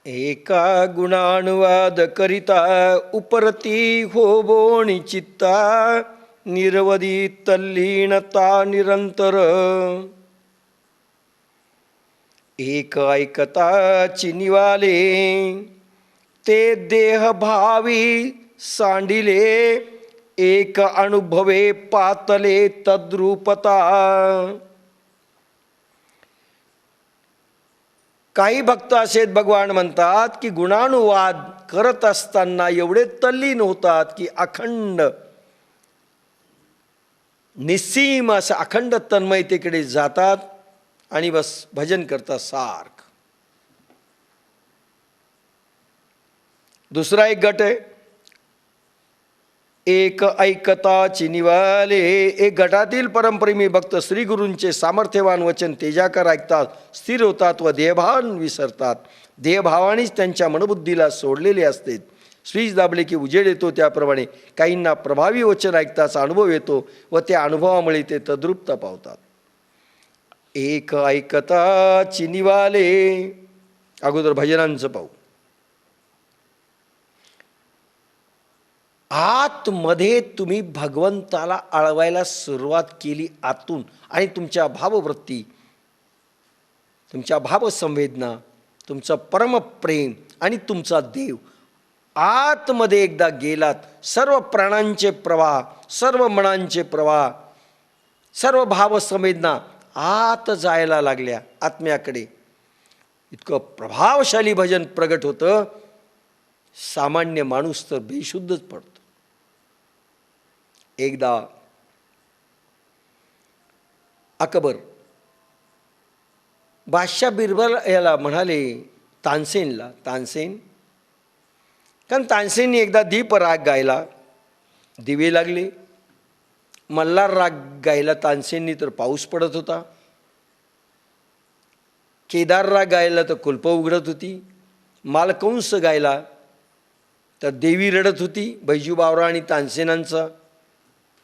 एका गुणानुवाद करिता उपरती होबोणी चित्ता निरवधी तल्लीनता निरंतर एक ऐकता चिनिवाले ते देह भावी सांडिले एक अनुभवे पातले तद्रूपता. काही भक्त असे भगवान म्हणतात की गुणानुवाद करत असताना एवढे तल्लीन होतात की अखंड निस्सीम असं अखंड तन्मयतेकडे जातात आणि बस भजन करतात सारखं. दुसरा एक गट आहे एक ऐकता चिनिवाले. एक गटातील परमप्रेमी भक्त श्री गुरूंचे सामर्थ्यवान वचन तेजाकर ऐकतात, स्थिर होतात व देहभान विसरतात. देहभावानेच त्यांच्या मनबुद्धीला सोडलेले असते. स्विच दाबले की उजेड येतो त्याप्रमाणे काहींना प्रभावी वचन ऐकताचा अनुभव येतो व त्या अनुभवामुळे ते तद्रूपता पावतात. एक ऐकता चिनिवाले. अगोदर भजनांचं पाहू. आतमध्ये तुम्ही भगवंताला आळवायला सुरुवात केली आतून आणि तुमच्या भाववृत्ती, तुमच्या भावसंवेदना, तुमचं परमप्रेम आणि तुमचा देव आतमध्ये एकदा गेलात, सर्व प्राणांचे प्रवाह, सर्व मनांचे प्रवाह, सर्व भावसंवेदना आत जायला लागल्या आत्म्याकडे. इतकं प्रभावशाली भजन प्रगट होतं, सामान्य माणूस तर बेशुद्धच पडतो. एकदा अकबर बादशाह बिरबल याला म्हणाले, तानसेनला, तानसेन, कारण तानसेनने एकदा दीप राग गायला, दिवे लागले. मल्हार राग गायला तानसेननी तर पाऊस पडत होता. केदार राग गायला तर कुल्प उघडत होती. मालकंस गायला तर देवी रडत होती. बैजू बावरा आणि तानसेनांचा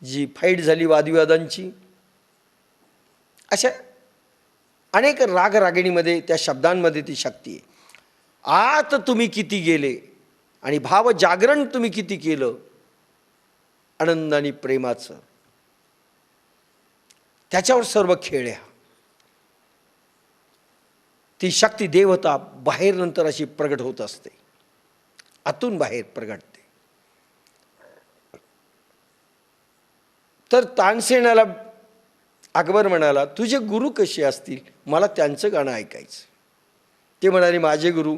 जी फाईट झाली वादविवादांची. अशा अनेक राग रागिणीमध्ये त्या शब्दांमध्ये ती शक्ती आहे. आत तुम्ही किती गेले आणि भाव जागरण तुम्ही किती केलं आनंद आणि प्रेमाचं, त्याच्यावर सर्व खेळ आहे. ती शक्ती देवता बाहेर नंतर अशी प्रगट होत असते, आतून बाहेर प्रगटते. तर तानसेनाला अकबर म्हणाला, तुझे गुरु कसे असतील, मला त्यांचं गाणं ऐकायचं. ते म्हणाले, माझे गुरु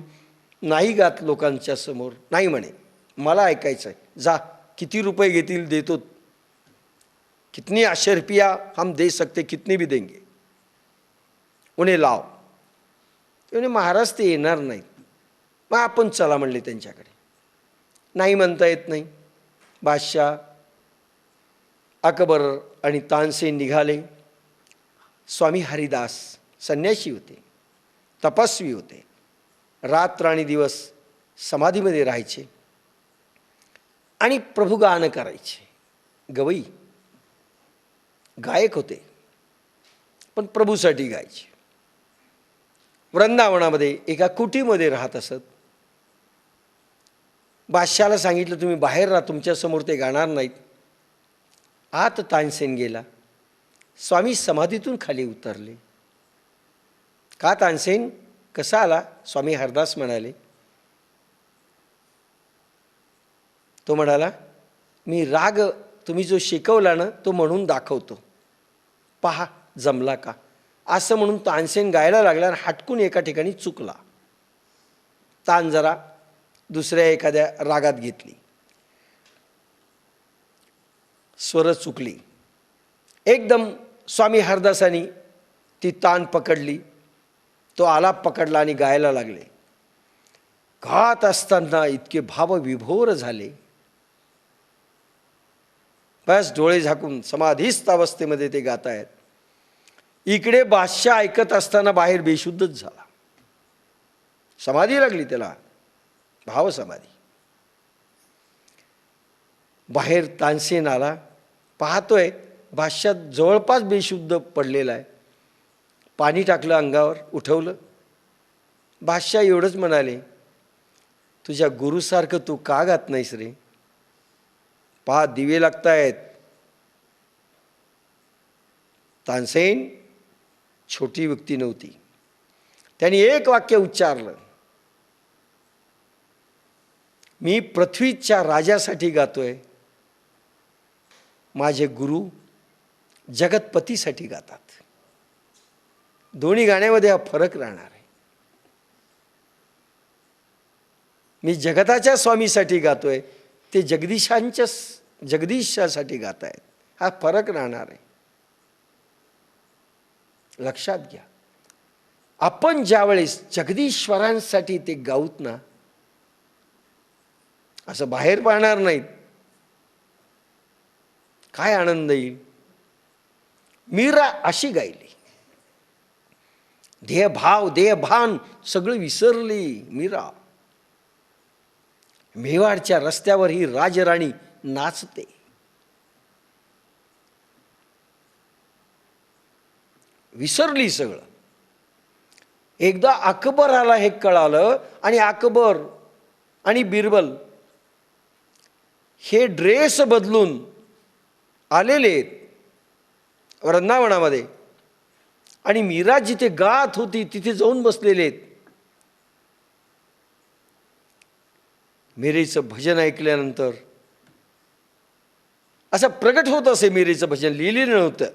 नाही गात लोकांच्या समोर, नाही म्हणे, मला ऐकायचं आहे. जा, किती रुपये घेतील देतो, कितनी अशर्पिया हम दे सकते, कितने भी देंगे, उन्हें लाव. ते म्हणे, महाराज ते येणार नाहीत. मग आपण चला म्हणले त्यांच्याकडे. नाही म्हणता येत नाही. बादशाह अकबर आणि तानसेन निघाले. स्वामी हरिदास संन्यासी होते, तपस्वी होते. रात्र आणि दिवस समाधीमध्ये राहायचे आणि प्रभू गाणं करायचे. गवई गायक होते, पण प्रभूसाठी गायचे. वृंदावनामध्ये एका कुटीमध्ये राहत असत. बादशाहाला सांगितलं, तुम्ही बाहेर राहा, तुमच्यासमोर ते गाणार नाहीत. आत तानसेन गेला. स्वामी समाधीतून खाली उतरले. का तानसेन कसा आला? स्वामी हरदास म्हणाले. तो म्हणाला, मी राग तुम्ही जो शिकवला ना तो म्हणून दाखवतो, पहा जमला का. असं म्हणून तानसेन गायला लागला आणि हटकून एका ठिकाणी चुकला. तान जरा दुसऱ्या एखाद्या रागात घेतली, स्वर चुकली. एकदम स्वामी हरदासानी ती तान पकडली. तो आलाप पकडला आणि गायला लागले. गात असताना इतके भावविभोर झाले, बस डोळे झाकून समाधीस्थ अवस्थेमध्ये ते गातायत. इकडे बादशाह ऐकत असताना बाहेर बेशुद्धच झाला. समाधी लागली त्याला, भाव समाधी. बाहेर तानसेन आला, पाहतोय बादशाह जवळपास बेशुद्ध पडलेला आहे. पाणी टाकलं अंगावर, उठवलं. बादशाह एवढंच म्हणाले, तुझ्या गुरुसारखं तू का गात नाहीस रे? पहा दिवे लागतायत. तानसेन छोटी व्यक्ती नव्हती. त्यांनी एक वाक्य उच्चारलं, मी पृथ्वीच्या राजासाठी गातोय, माझे गुरु जगतपतीसाठी गातात. दोन्ही गाण्यामध्ये हा फरक राहणार आहे. मी जगताच्या स्वामीसाठी गातोय, ते जगदीशासाठी गात आहेत. हा फरक राहणार आहे. लक्षात घ्या, आपण ज्यावेळेस जगदीश्वरांसाठी ते गाऊत ना, असं बाहेर पाहणार नाहीत, काय आनंद येईल. मीरा अशी गायली, देहभाव देहभान सगळं विसरली मीरा. मेवाडच्या रस्त्यावर ही राजराणी नाचते. विसरली सगळं. एकदा अकबराला हे कळालं आणि अकबर आणि बिरबल हे ड्रेस बदलून आलेले आहेत वृंदावनामध्ये आणि मीरा जिथे गात होती तिथे जाऊन बसलेले आहेत. मीरेचं भजन ऐकल्यानंतर असं प्रगट होत असे. मीरेचं भजन लिहिलेलं नव्हतं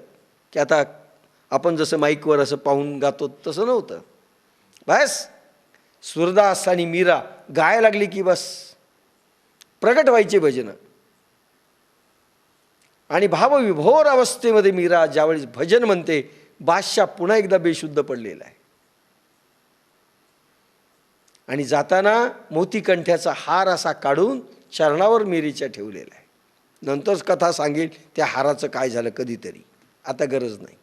की आता आपण जसं माईकवर असं पाहून गातो तसं नव्हतं. बस सूरदास आणि मीरा गाय लागली की बस प्रगट व्हायचे भजन. आणि भावविभोर अवस्थेमध्ये मीरा ज्यावेळेस भजन म्हणते, बादशाह पुन्हा एकदा बेशुद्ध पडलेला आहे. आणि जाताना मोतीकंठ्याचा हार असा काढून चरणावर मीरेच्या ठेवलेला आहे. नंतरच कथा सांगेल त्या हाराचं काय झालं कधीतरी, आता गरज नाही.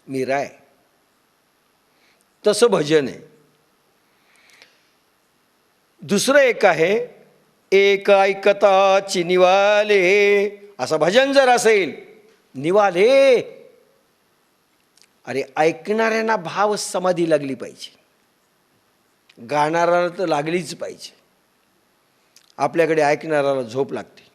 मीरा आहे तसं भजन आहे. दुसरं एक आहे, एक ऐकताची निवाले, असं भजन जर असेल, निवाले, अरे ऐकणाऱ्यांना भाव समाधी लागली पाहिजे, गाणाऱ्याला तर लागलीच पाहिजे. आपल्याकडे ऐकणाऱ्याला झोप लागते.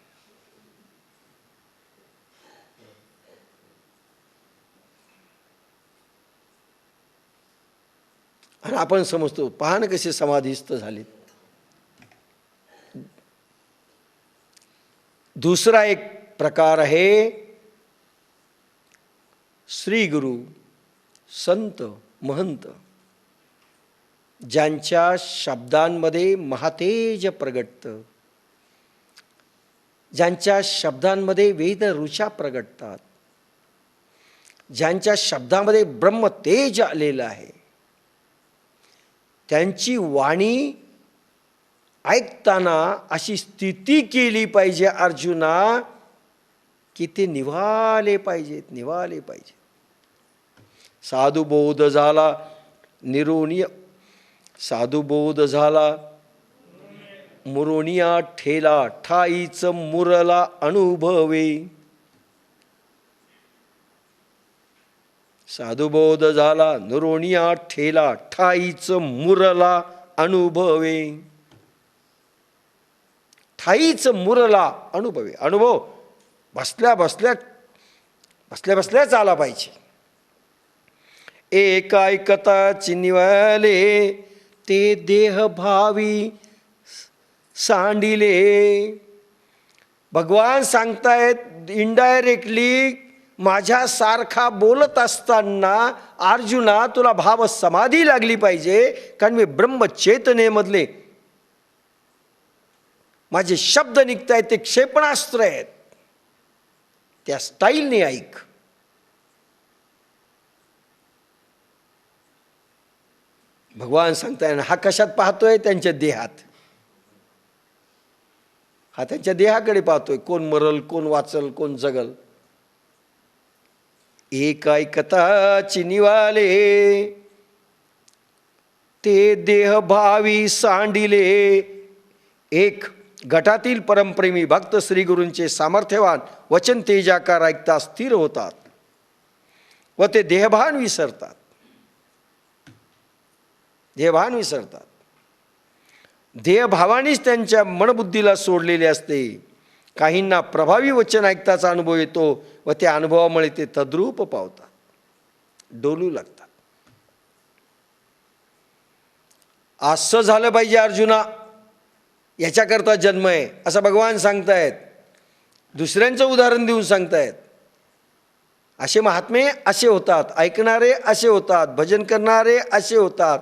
आणि आपण समजतो, पहा ना कसे समाधीस्थ झालेत. दुसरा एक प्रकार आहे, श्री गुरु संत महंत ज्यांच्या शब्दांमध्ये महातेज प्रगटतं, ज्यांच्या शब्दांमध्ये वेद ऋचा प्रगटतात, ज्यांच्या शब्दामध्ये ब्रह्मतेज आलेलं आहे, त्यांची वाणी ऐकताना अशी स्थिती केली पाहिजे अर्जुना की ते निवाले पाहिजेत, निवाले पाहिजेत. साधुबोध झाला निरोनिय, साधुबोध झाला मुरोनिया ठेला, ठाईच मुरला अनुभवे. साधुबोध झाला निरोनिया ठेला, ठाईच मुरला अनुभवे. ठाईच मुरला अनुभवे, अनुभव बसल्या बसल्याच आला पाहिजे. एक ऐकताची निवाले, ते देह भावी सांडिले. भगवान सांगतायत इनडायरेक्टली, माझ्यासारखा बोलत असताना अर्जुना तुला भाव समाधी लागली पाहिजे, कारण मी ब्रह्मचेतनेमधले माझे शब्द निघतायत ते क्षेपणास्त्र आहेत, त्या स्टाईलने ऐक. भगवान सांगताय हा कशात पाहतोय? त्यांच्या देहात. हा त्यांच्या देहाकडे पाहतोय. कोण मरल, कोण वाचल, कोण जगल. एक ऐकताची निवाले, ते देह भावी सांडिले. एक गटातील परमप्रेमी भक्त श्रीगुरूंचे सामर्थ्यवान वचन तेजाकार ऐकता स्थिर होतात व ते देहभान विसरतात. ध्येयभान विसरतात. ध्येयभावानेच त्यांच्या मनबुद्धीला सोडलेले असते. काहींना प्रभावी वचन ऐकताचा अनुभव येतो व त्या अनुभवामुळे ते तद्रूप पावतात, डोलू लागतात. असं झालं पाहिजे अर्जुना, याच्याकरता जन्म आहे असं भगवान सांगतायत, दुसऱ्यांचं उदाहरण देऊन सांगतायत. असे महात्मे असे होतात, ऐकणारे असे होतात, भजन करणारे असे होतात,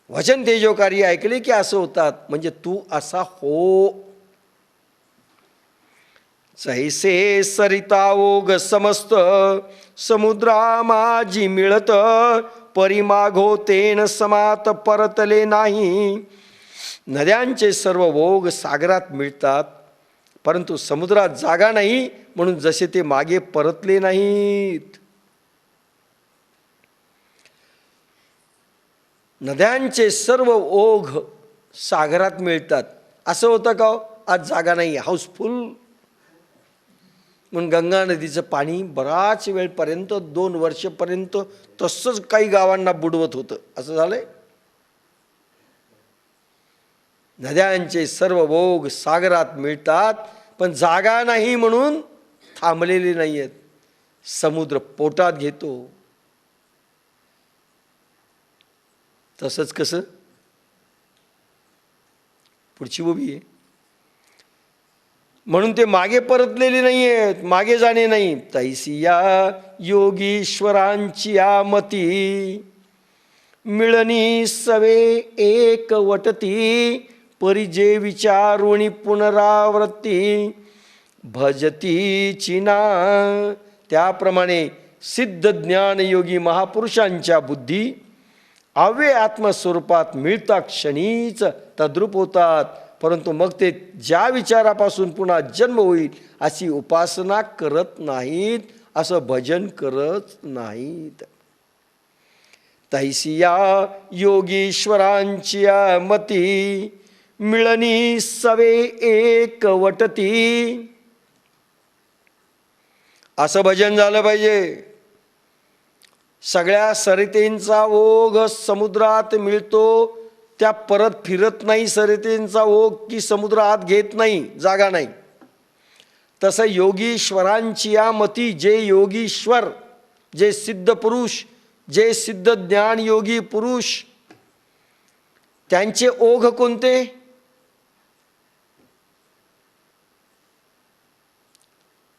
वचन तेजोकारी ऐकले की असं होतात. म्हणजे तू असा हो. जैसे सरिता ओघ समस्त समुद्रा माझी मिळत, परिमाघो तेन समात परतले नाही. नद्यांचे सर्व ओघ सागरात मिळतात, परंतु समुद्रात जागा नाही, म्हणून जसे ते मागे परतले नाहीत. नद्यांचे सर्व ओघ सागरात मिळतात. असं होतं का? आज जागा नाही, हाऊसफुल, म्हणून गंगा नदीचं पाणी बराच वेळपर्यंत 2 वर्षपर्यंत तसंच काही गावांना बुडवत होतं. असं झालंय. नद्यांचे सर्व ओघ सागरात मिळतात, पण जागा नाही म्हणून थांबलेले नाही आहेत. समुद्र पोटात घेतो. तसंच कसं? पुढची उभी आहे. म्हणून ते मागे परतलेले नाही आहेत, मागे जाणे नाही. तैसिया योगीश्वरांची मती, मिळणी सवे एक वटती. परिजे विचारुणी पुनरावृत्ती, भजती चिना. त्याप्रमाणे सिद्ध ज्ञान योगी महापुरुषांच्या बुद्धी अव्यय आत्मस्वरूपात मिळता क्षणीच तद्रूप होतात, परंतु मग ते ज्या विचारापासून पुन्हा जन्म होईल अशी उपासना करत नाहीत, असं भजन करत नाहीत. तैसिया योगीश्वरांची मती, मिळणी सवे एक वटती. असं भजन झालं पाहिजे. सगळ्या सरितेंचा ओघ समुद्रात मिळतो, त्या परत फिरत नाही. सरितेंचा ओघ की समुद्र आत घेत नाही, जागा नाही. तसं योगीश्वरांची मती, जे योगीश्वर, जे सिद्ध पुरुष, जे सिद्ध ज्ञान योगी पुरुष, त्यांचे ओघ कोणते?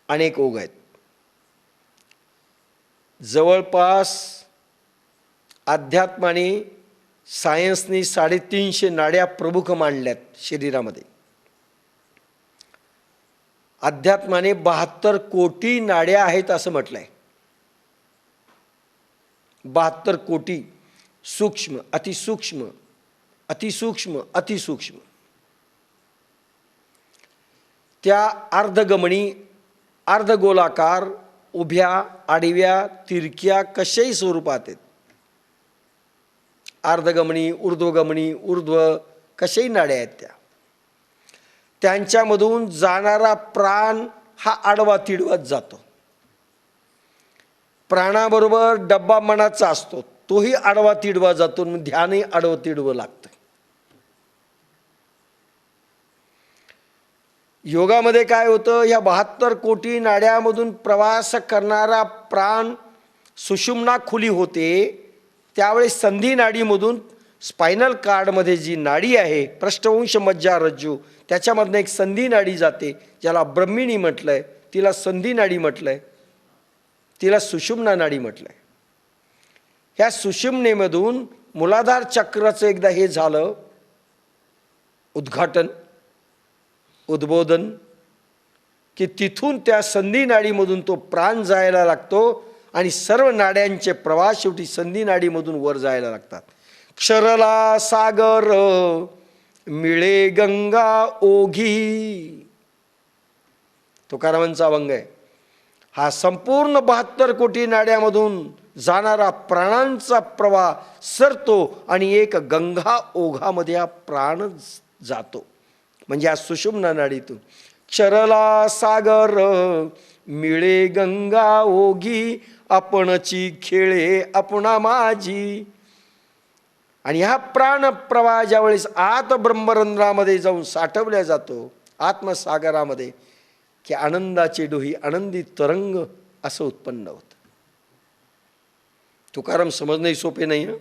अनेक ओघ आहेत. जवळपास अध्यात्माने, सायन्सनी 350 नाड्या प्रमुख मांडल्यात शरीरामध्ये. अध्यात्माने 72 कोटी नाड्या आहेत असं म्हटलंय. 72 कोटी. सूक्ष्म, अतिसूक्ष्म, अतिसूक्ष्म, अतिसूक्ष्म. त्या अर्धगमनी, अर्धगोलाकार, उभ्या, आडव्या, तिरक्या, कशाही स्वरूपात आहेत. अर्धगमनी, ऊर्ध्वगमनी, ऊर्ध्व, कशाही नाड्या आहेत त्या. त्यांच्यामधून जाणारा प्राण हा आडवा तिडवत जातो. प्राणाबरोबर डब्बा मनाचा असतो, तोही आडवा तिडवा जातो, ध्यानही आडवं तिडवं लागतं. योगामध्ये काय होतं? या 72 कोटी नाड्यामधून प्रवास करणारा प्राण सुषुम्ना खुली होते. त्यावेळेस संधी नाडीमधून स्पायनल कार्डमध्ये जी नाडी आहे, पृष्ठवंश मज्जारज्जू, त्याच्यामधनं एक संधी नाडी जाते, ज्याला ब्रह्मिणी म्हटलंय, तिला संधी नाडी म्हटलंय, तिला सुषुम्ना नाडी म्हटलंय. ह्या सुषुम्नेमधून मूलाधार चक्राचं एकदा हे झालं उद्घाटन, उद्बोधन, की तिथून त्या संधी नाडीमधून तो प्राण जायला लागतो आणि सर्व नाड्यांचे प्रवास शेवटी संधी नाडीमधून वर जायला लागतात. क्षरला सागर मिळे गंगा ओघी, तुकारामांचा अभंग आहे. हा संपूर्ण 72 कोटी नाड्यामधून जाणारा प्राणांचा प्रवाह सरतो आणि एक गंगा ओघामध्ये हा प्राण जातो. म्हणजे या सुषुम्ना नाडीतून क्षरला सागर मिळे गंगा ओघी, आपणची खेळे आपणा माझी. आणि हा प्राणप्रवाह ज्यावेळेस आत ब्रह्मरंध्रामध्ये जाऊन साठवल्या जातो आत्मसागरामध्ये, की आनंदाचे डोही, आनंदी तरंग असं उत्पन्न होतं. तुकाराम समजणंही सोपे नाही हं.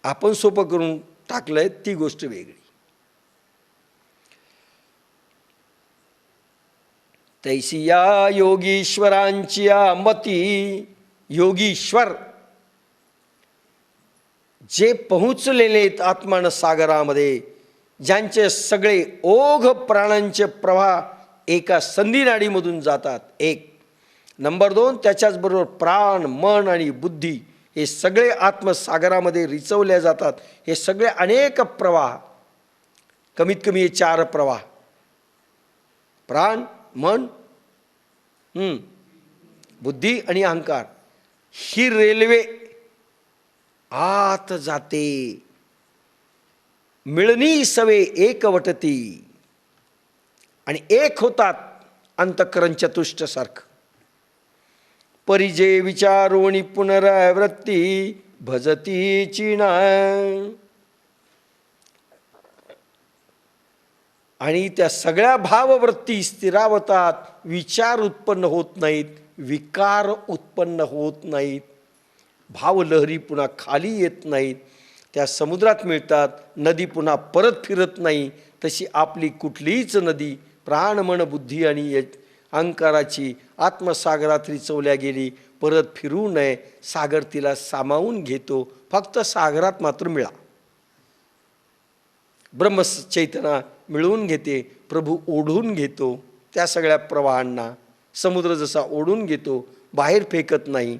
आपण सोपं करून टाकलंय ती गोष्ट वेगळी. तैसी या योगीश्वरांची मती, योगीश्वर जे पोहोचलेले आहेत आत्मान सागरामध्ये, ज्यांचे सगळे ओघ प्राणांचे प्रवाह एका संधिनाडीमधून जातात. एक नंबर 2, त्याच्याचबरोबर प्राण, मन आणि बुद्धी हे सगळे आत्मसागरामध्ये रिचवले जातात. हे सगळे अनेक प्रवाह, कमीत कमी हे 4 प्रवाह, प्राण, मन, बुद्धी आणि अहंकार, ही रेल्वे आत जाते. मिळणी सवे एकवटती आणि एक होतात अंतःकरण चतुष्ट सारखं. परिजे विचारोणी पुनरावृत्ती भजती चिना. आणि त्या सगळ्या भाववृत्ती स्थिरावतात, विचार उत्पन्न होत नाहीत, विकार उत्पन्न होत नाहीत, भावलहरी पुन्हा खाली येत नाहीत, त्या समुद्रात मिळतात. नदी पुन्हा परत फिरत नाही. तशी आपली कुठलीच नदी प्राण, मन, बुद्धी आणि अहंकाराची आत्मसागरात रिचवल्या गेली, परत फिरू नये. सागर तिला सामावून घेतो, फक्त सागरात मात्र मिळा. ब्रह्मचैतना मिळवून घेते, प्रभू ओढून घेतो त्या सगळ्या प्रवाहांना. समुद्र जसा ओढून घेतो, बाहेर फेकत नाही.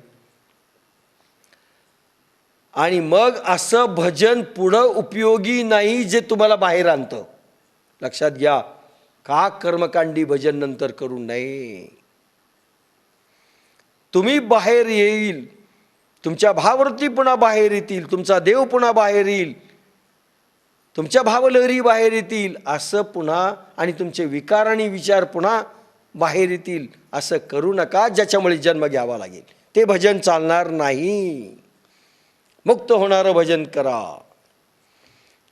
आणि मग असं भजन पुढं उपयोगी नाही जे तुम्हाला बाहेर आणतं. लक्षात घ्या, का कर्मकांडी भजन नंतर करू नये. तुम्ही बाहेर येईल, तुमच्या भाववृत्ती पुन्हा बाहेर येतील, तुमचा देव पुन्हा बाहेर येईल, तुमच्या भावलहरी बाहेर येतील, असं पुन्हा, आणि तुमचे विकार आणि विचार पुन्हा बाहेर येतील. असं करू नका ज्याच्यामुळे जन्म घ्यावा लागेल. ते भजन चालणार नाही. मुक्त होणारं भजन करा.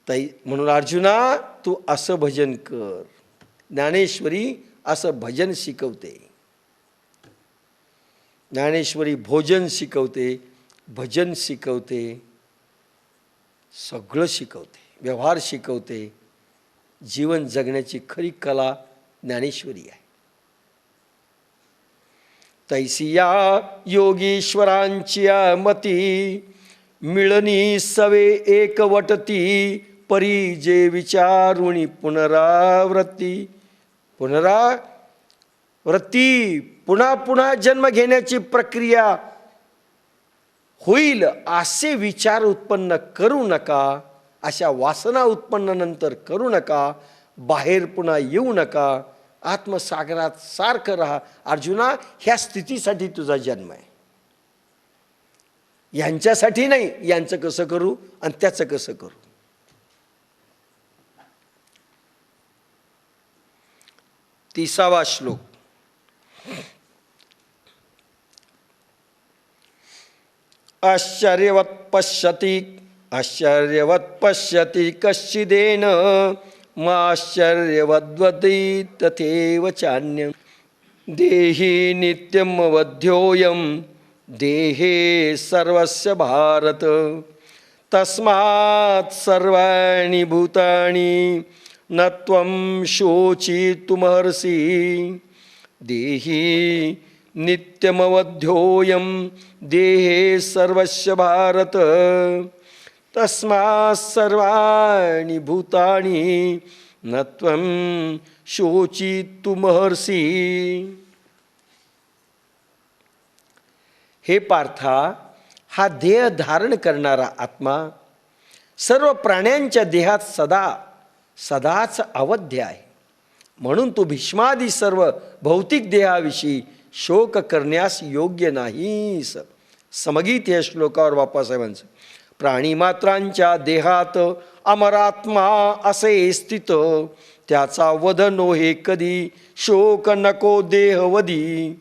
म्हणून अर्जुना, तू असं भजन कर. ज्ञानेश्वरी असं भजन शिकवते. ज्ञानेश्वरी भोजन शिकवते, भजन शिकवते, सगळं शिकवते, व्यवहार शिकवते. जीवन जगण्याची खरी कला ज्ञानेश्वरी आहे. तैसी या योगीश्वरांची मती, मिळणी सवे एकवटती. परी जे विचारुणी पुनरावृत्ती. पुनरावृत्ती, पुन्हा पुन्हा जन्म घेण्याची प्रक्रिया होईल असे विचार उत्पन्न करू नका. अशा वासना उत्पन्न नंतर करू नका. बाहेर पुन्हा येऊ नका. आत्मसागरात सारखं राहा. अर्जुना, ह्या स्थितीसाठी तुझा जन्म आहे. यांच्यासाठी नाही. यांचं कसं करू आणि त्याचं कसं करू. तिसावा श्लोक. आश्चर्यवत् पश्यति कश्चिदेन माश्चर्यवद्वति तथैव चान्यं. देहि नित्यमवध्योऽयं देहे सर्वस्य भारत. तस्मात् सर्वाणि भूतानि न त्वं शोचितुमर्हसि. देहि नित्यमवध्योऽयं देहे सर्वस्य भारत. तस्मात् सर्वाणि भूतानि न त्वं शोचितुमर्हसि. हे पार्था, हा देह धारण करणारा आत्मा सर्व प्राण्यांच्या देहात सदाच अवध्य आहे. म्हणून तू भीष्मादी सर्व भौतिक देहाविषयी शोक करण्यास योग्य नाहीस. समगीत या श्लोकावर बाप्पासाहेबांचं. प्राणीमात्रांच्या देहात अमरात्मा असे स्थित, त्याचा वध नोहे कधी शोक नको देहवधी.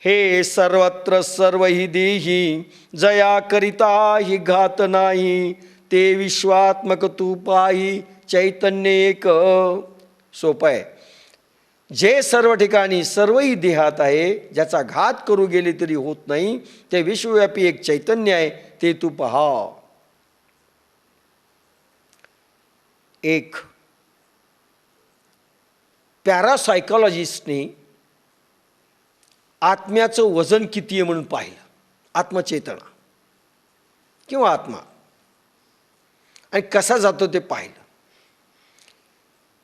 हे सर्वत्र सर्व ही देही, जया करिता ही घात नाही, ते विश्वात्मक तू पाही, चैतन्य एक. सोपं आहे. जे सर्व ठिकाणी सर्वही देहात आहे, ज्याचा घात करू गेले तरी होत नाही, ते विश्वव्यापी एक चैतन्य आहे, ते तू पहा. एक पॅरासायकॉलॉजिस्टने आत्म्याचं वजन किती आहे म्हणून पाहिलं. आत्मचेतना किंवा आत्मा आणि कसा जातो ते पाहिलं.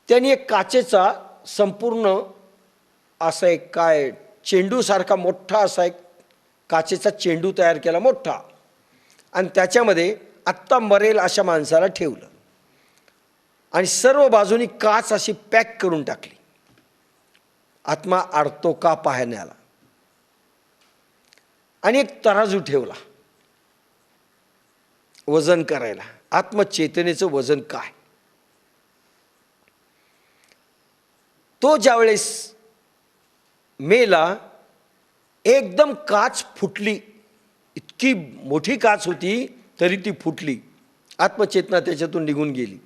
त्यांनी एक काचेचा संपूर्ण असा एक काय चेंडूसारखा मोठा असा एक काचेचा चेंडू तयार केला मोठा, आणि त्याच्यामध्ये आत्ता मरेल अशा माणसाला ठेवलं आणि सर्व बाजूनी काच अशी पॅक करून टाकली. आत्मा अडतो का पाहण्याला. आणि एक तराजू ठेवला वजन करायला. आत्मचेतनेचं वजन काय. तो ज्यावेळेस मेला, एकदम काच फुटली. इतकी मोठी काच होती तरी ती फुटली. आत्मचेतना त्याच्यातून निघून गेली.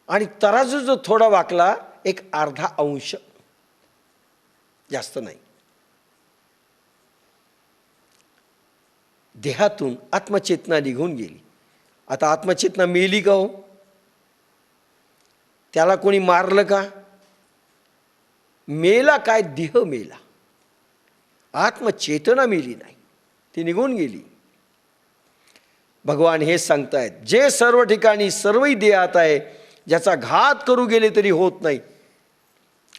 आणि तराजू जो थोडा वाकला, एक अर्धा अंश, जास्त नाही. देहातून आत्मचेतना निघून गेली. आता आत्मचेतना मेली का हो? त्याला कोणी मारलं का? मेला काय? देह मेला, आत्मचेतना मेली नाही, ती निघून गेली. भगवान हे सांगतायत, जे सर्व ठिकाणी सर्वही देहात आहे, ज्याचा घात करू गेले तरी होत नाही.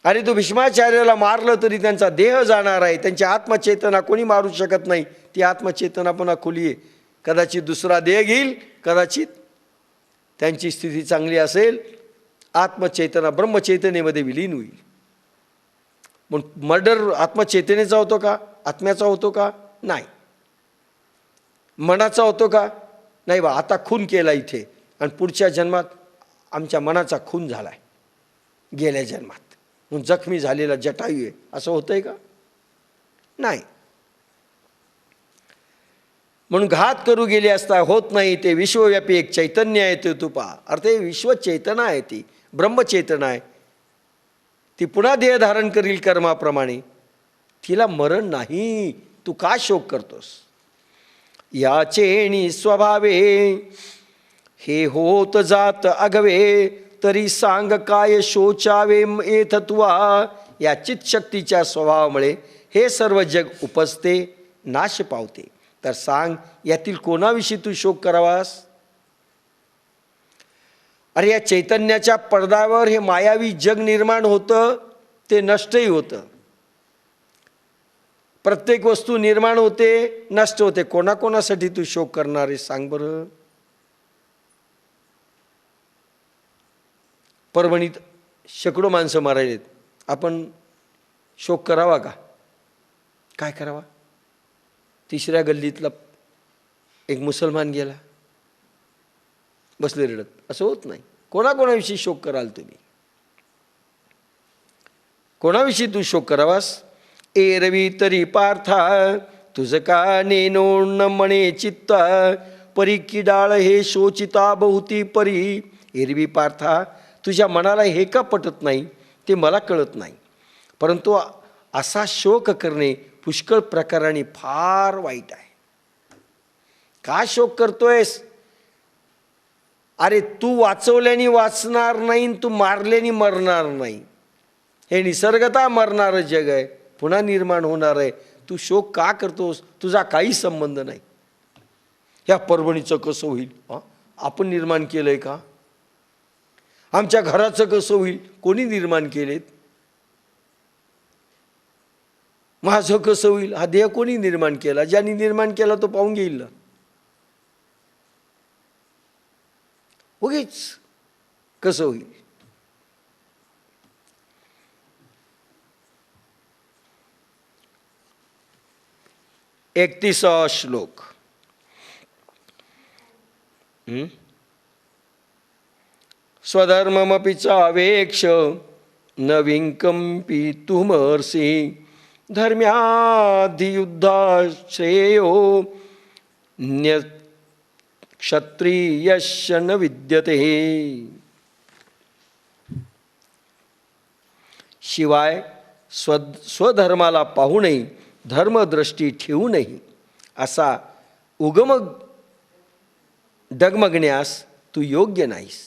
अरे तो भीष्माचार्याला मारलं तरी त्यांचा देह जाणार आहे, त्यांची आत्मचेतना कोणी मारू शकत नाही. ती आत्मचेतना पुन्हा खुली आहे. कदाचित दुसरा देह घेईल, कदाचित त्यांची स्थिती चांगली असेल, आत्मचेतना ब्रह्मचेतनेमध्ये विलीन होईल. म्हणून मर्डर आत्मचेतनेचा होतो का? आत्म्याचा होतो का? नाही. मनाचा होतो का? नाही बा, आता खून केला इथे आणि पुढच्या जन्मात आमच्या मनाचा खून झालाय, गेल्या जन्मात म्हणून जखमी झालेला जटायू आहे, असं होतंय का? नाही. म्हणून घात करू गेले असता होत नाही. ते विश्वव्यापी एक चैतन्य आहे, ते तू पहा. अर्थ विश्व चेतना आहे, ती ब्रह्मचेतना आहे. ती पुन्हा देह धारण करील कर्माप्रमाणे. तिला मरण नाही. तू का शोक करतोस? याचेणी स्वभावे हे होत जात अगवे, तरी सांग काय शोचावे एथत्वा. या चित्शक्तीच्या स्वभावामुळे हे सर्व जग उपजते, नाश पावते. तर सांग, यातील कोणाविषयी तू शोक करावास? अरे या चैतन्याच्या पडद्यावर हे मायावी जग निर्माण होतं, ते नष्टही होतं. प्रत्येक वस्तू निर्माण होते, नष्ट होते. कोणाकोणासाठी तू शोक करणार आहे सांग बरं? परभणीत शेकडो माणसं मारायलेत. आपण शोक करावा का? काय करावा? तिसऱ्या गल्लीतला एक मुसलमान गेला, बसले रडत. असं होत नाही. कोणाकोणाविषयी शोक कराल तुम्ही? कोणाविषयी तू शोक करावास? एरवी तरी पार्था तुझ का नेनोण म्हणे चित्त, परी किडाळ हे शोचिता बहुती परी. एरवी पार्था, तुझ्या मनाला हे का पटत नाही ते मला कळत नाही, परंतु असा शोक करणे पुष्कळ प्रकाराने फार वाईट आहे. का शोक करतोयस? अरे तू वाचवल्याने वाचणार नाही, तू मारल्याने मरणार नाही. हे निसर्गता मरणारं जग आहे, पुन्हा निर्माण होणार आहे. तू शोक का करतोस? तुझा काही संबंध नाही. ह्या परभणीचं कसं होईल? आपण निर्माण केलंय का? आमच्या घराचं कसं होईल? कोणी निर्माण केलेत? माझं कसं होईल? हा देह कोणी निर्माण केला? ज्यांनी निर्माण केला तो पाहून घेईल ना. उगीच कसं होईल? 31 श्लोक. स्वधर्ममपि चावेक्ष न विंकंपि तुमर्षि धर्म्याधियुद्धाश्रेयो न्य क्षत्रियश्च न विद्यते. शिवाय स्वधर्माला पाहूनही धर्मदृष्टी ठेवूनही असा उगम डगमगण्यास तू योग्य नाहीस.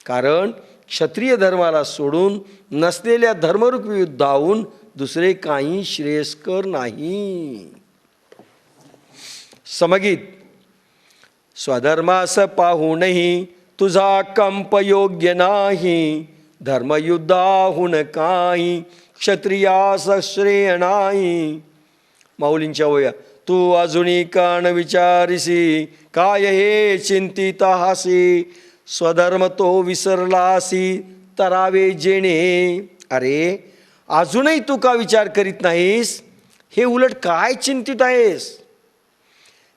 कारण क्षत्रिय धर्माला सोडून नसलेल्या धर्मरूपी युद्धाहून दुसरे काही श्रेयस्कर नाही. समगीत. स्वधर्मास पाहूनही तुझा कंप योग्य नाही. धर्मयुद्धाहून काही क्षत्रियास श्रेय नाही. माऊलींच्या वया. तू अजूनी कान विचारिसी काय हे चिंतित हासी. स्वधर्म तो विसरलासी तरावे जेणे. अरे अजूनही तू का विचार करीत नाहीस? हे उलट काय चिंतित आहेस?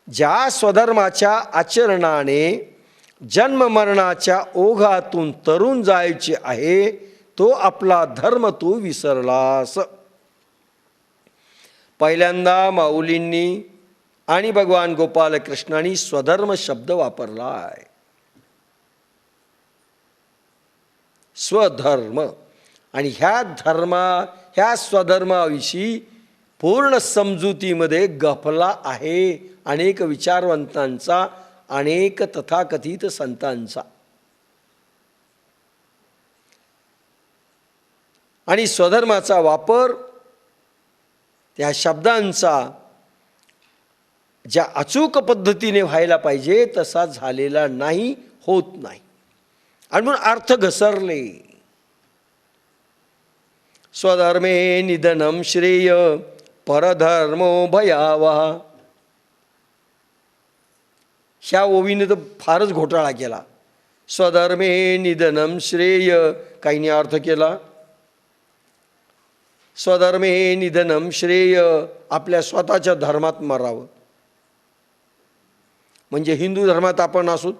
ज्या स्वधर्माच्या आचरणाने जन्म मरणाच्या ओघातून तरुण जायचे आहे तो आपला धर्म तू विसरलास. पहिल्यांदा माऊलींनी आणि भगवान गोपालकृष्णांनी स्वधर्म शब्द वापरलाय. स्वधर्म. आणि ह्या स्वधर्माविषयी पूर्ण समजुतीमध्ये गफला आहे अनेक विचारवंतांचा, अनेक तथाकथित संतांचा. आणि स्वधर्माचा वापर त्या शब्दांचा ज्या अचूक पद्धतीने व्हायला पाहिजे तसा झालेला नाही, होत नाही. आणि म्हणून अर्थ घसरले. स्वधर्मे निधनम श्रेय परधर्मो भयावह. ह्या ओवीने तर फारच घोटाळा केला. स्वधर्मे निधनम श्रेय काहींनी अर्थ केला स्वधर्मे निधनम श्रेय आपल्या स्वतःच्या धर्मात मरावं. म्हणजे हिंदू धर्मात आपण असू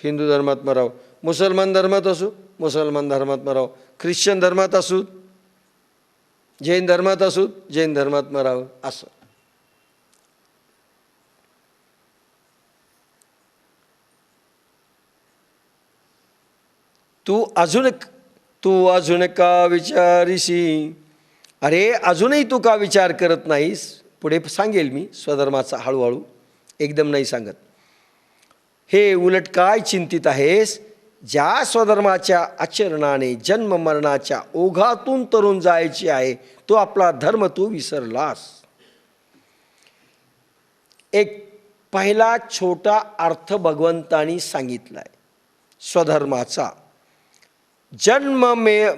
हिंदू धर्मात मरावं, मुसलमान धर्मात असू मुसलमान धर्मात मरावं, ख्रिश्चन धर्मात असू जैन धर्मात असू जैन धर्मात मरावं. असं तू अजून का विचारिसी. अरे अजूनही तू का विचार करत नाहीस? पुढे सांगेल मी स्वधर्माचा हळूहळू, एकदम नाही सांगत. हे उलट काय चिंतित आहेस? ज्या स्वधर्माच्या आचरणाने जन्म मरणाच्या ओघातून तरुण जायचे आहे तो आपला धर्म तू विसरलास. एक पहिला छोटा अर्थ भगवंतानी सांगितलाय स्वधर्माचा. जन्म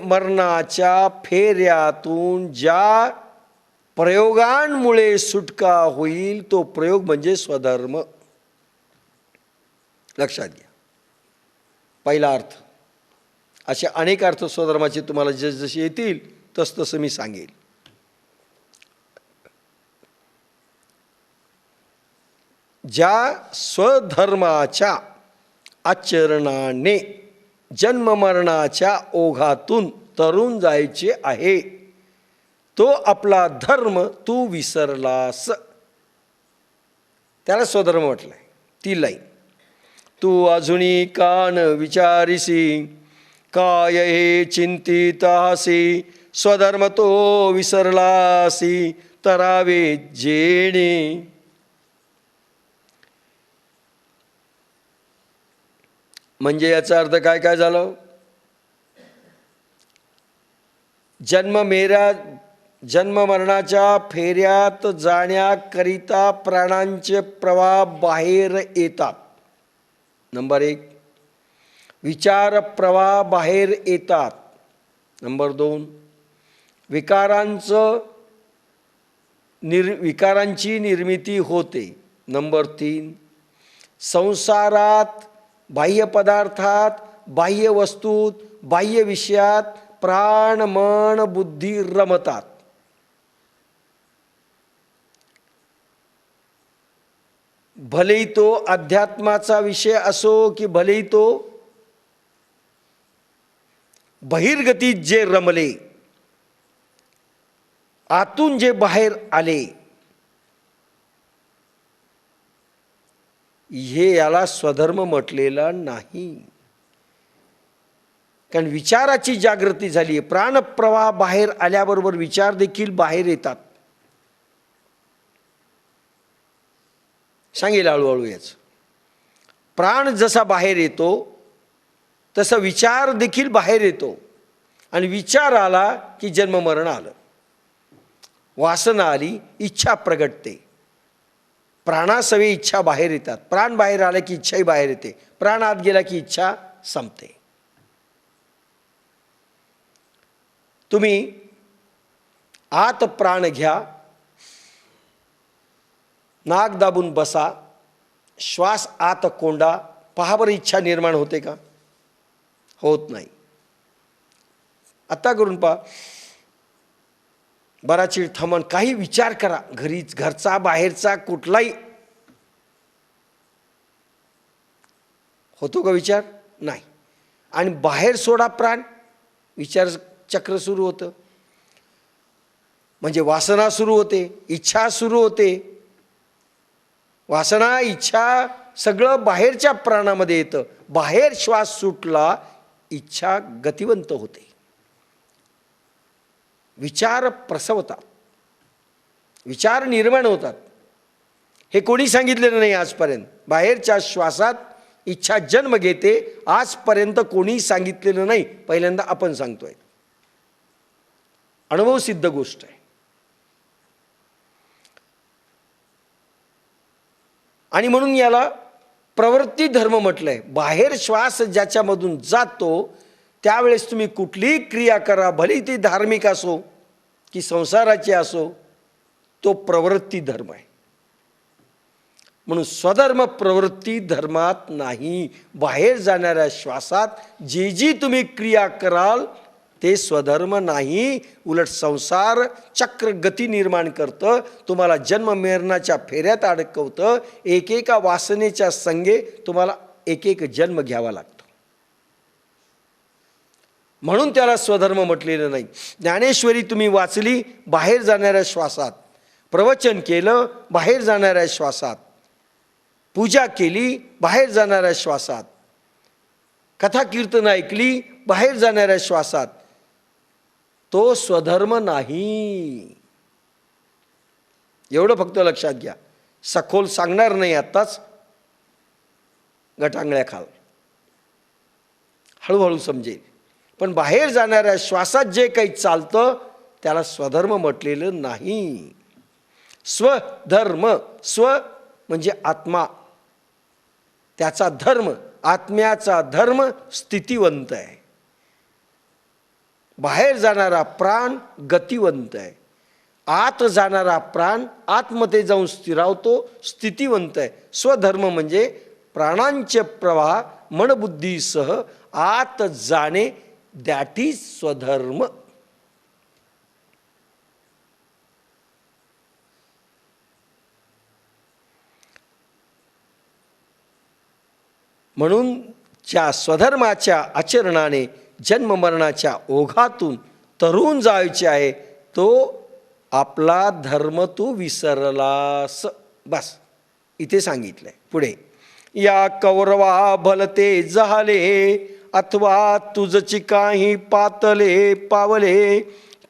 मरणाच्या फेऱ्यातून ज्या प्रयोगांमुळे सुटका होईल तो प्रयोग म्हणजे स्वधर्म. लक्षात घ्या. पहिला अर्थ. असे अनेक अर्थ स्वधर्माचे तुम्हाला जसे येतील तसं मी सांगेल. ज्या स्वधर्माच्या आचरणाने जन्म मरणाच्या ओघातून तरुण जायचे आहे तो आपला धर्म तू विसरलास. त्याला स्वधर्म म्हटलंय. ती लाईन. तू अजूनी कान विचारिसी काय हे चिंतितासी. स्वधर्म तो विसरलासी तरावे जेणे. म्हणजे याचा अर्थ काय काय झालं? जन्म मरणाच्या फेऱ्यात जाण्याकरिता प्राणांचे प्रवाह बाहेर येतात. नंबर 1. विचार प्रवाह बाहेर येतात. नंबर 2. विकारांची निर्मिती होते. नंबर 3. संसारात बाह्य पदार्थात बाह्य वस्तूत बाह्य विषयात प्राण मन बुद्धी रमतात. भलेही तो अध्यात्माचा विषय असो की भलेही तो बहिर्गतीत जे रमले आतून जे बाहेर आले हे याला स्वधर्म म्हटलेला नाही. कारण विचाराची जागृती झाली आहे. प्राणप्रवाह बाहेर आल्याबरोबर विचार देखील बाहेर येतात. सांगेल हळूहळू याच. प्राण जसा बाहेर येतो तसा विचार देखील बाहेर येतो. आणि विचार आला की जन्म मरण आलं. वासना आली, इच्छा प्रगटते. प्राणासवे इच्छा बाहेर येतात. प्राण बाहेर आला की इच्छाही बाहेर येते. प्राण आत गेला की इच्छा संपते. तुम्ही आत प्राण घ्या, नाक दाबून बसा, श्वास आत कोंडा. पहा बरं इच्छा निर्माण होते का? होत नाही. आता करून पहा. बराच वेळ थांबून काही विचार करा. घरचा बाहेरचा कुठलाही होतो का विचार? नाही. आणि बाहेर सोडा प्राण, विचार चक्र सुरू होतं. म्हणजे वासना सुरू होते, इच्छा सुरू होते. वासना, इच्छा सगळं बाहेरच्या प्राणामध्ये येतं. बाहेर श्वास सुटला, इच्छा गतिवंत होते. विचार प्रसवतात, विचार निर्माण होतात. हे कोणी सांगितलेलं नाही आजपर्यंत. बाहेरच्या श्वासात इच्छा जन्म घेते, आजपर्यंत कोणी सांगितलेलं नाही. पहिल्यांदा आपण सांगतोय. अनुभव सिद्ध गोष्ट आहे. आणि म्हणून याला प्रवृत्ती धर्म म्हटलंय. बाहेर श्वास ज्याच्यामधून जातो त्यावेळेस तुम्ही कुठलीही क्रिया करा, भले ती धार्मिक असो की संसाराची असो, तो प्रवृत्ती धर्म आहे. म्हणून स्वधर्म प्रवृत्ती धर्मात नाही. बाहेर जाणाऱ्या श्वासात जी तुम्ही क्रिया कराल ते स्वधर्म नाही. उलट संसार चक्र गती निर्माण करतं, तुम्हाला जन्म मरणाच्या फेऱ्यात अडकवतं. एकेका वासनेच्या संगे तुम्हाला एक जन्म घ्यावा लागतो. म्हणून त्याला स्वधर्म म्हटलेलं नाही. ज्ञानेश्वरी तुम्ही वाचली बाहेर जाणाऱ्या श्वासात, प्रवचन केलं बाहेर जाणाऱ्या श्वासात, पूजा केली बाहेर जाणाऱ्या श्वासात, कथा कीर्तन ऐकली बाहेर जाणाऱ्या श्वासात, तो स्वधर्म नाही. एवढं फक्त लक्षात घ्या. सखोल सांगणार नाही आत्ताच, गटांगळ्या खाल, हळूहळू समजेल. पण बाहेर जाणाऱ्या श्वासात जे काही चालतं त्याला स्वधर्म म्हटलेलं नाही. स्वधर्म, स्व म्हणजे आत्मा, त्याचा धर्म, आत्म्याचा धर्म स्थितिवंत आहे. बाहेर जाणारा प्राण गतिवंत आहे. आत जाणारा प्राण आतमध्ये जाऊन स्थिरावतो, स्थितिवंत आहे. स्वधर्म म्हणजे प्राणांचे प्रवाह मनबुद्धीसह आत जाणे, दॅट इज स्वधर्म. म्हणून ज्या स्वधर्माच्या आचरणाने जन्म मरणाच्या ओघातून तरुण जायचे आहे, तो आपला धर्म तू विसरलास. बस इथे सांगितलंय. पुढे या कौरवा भलते झाले, अथवा तुझची काही पातले पावले,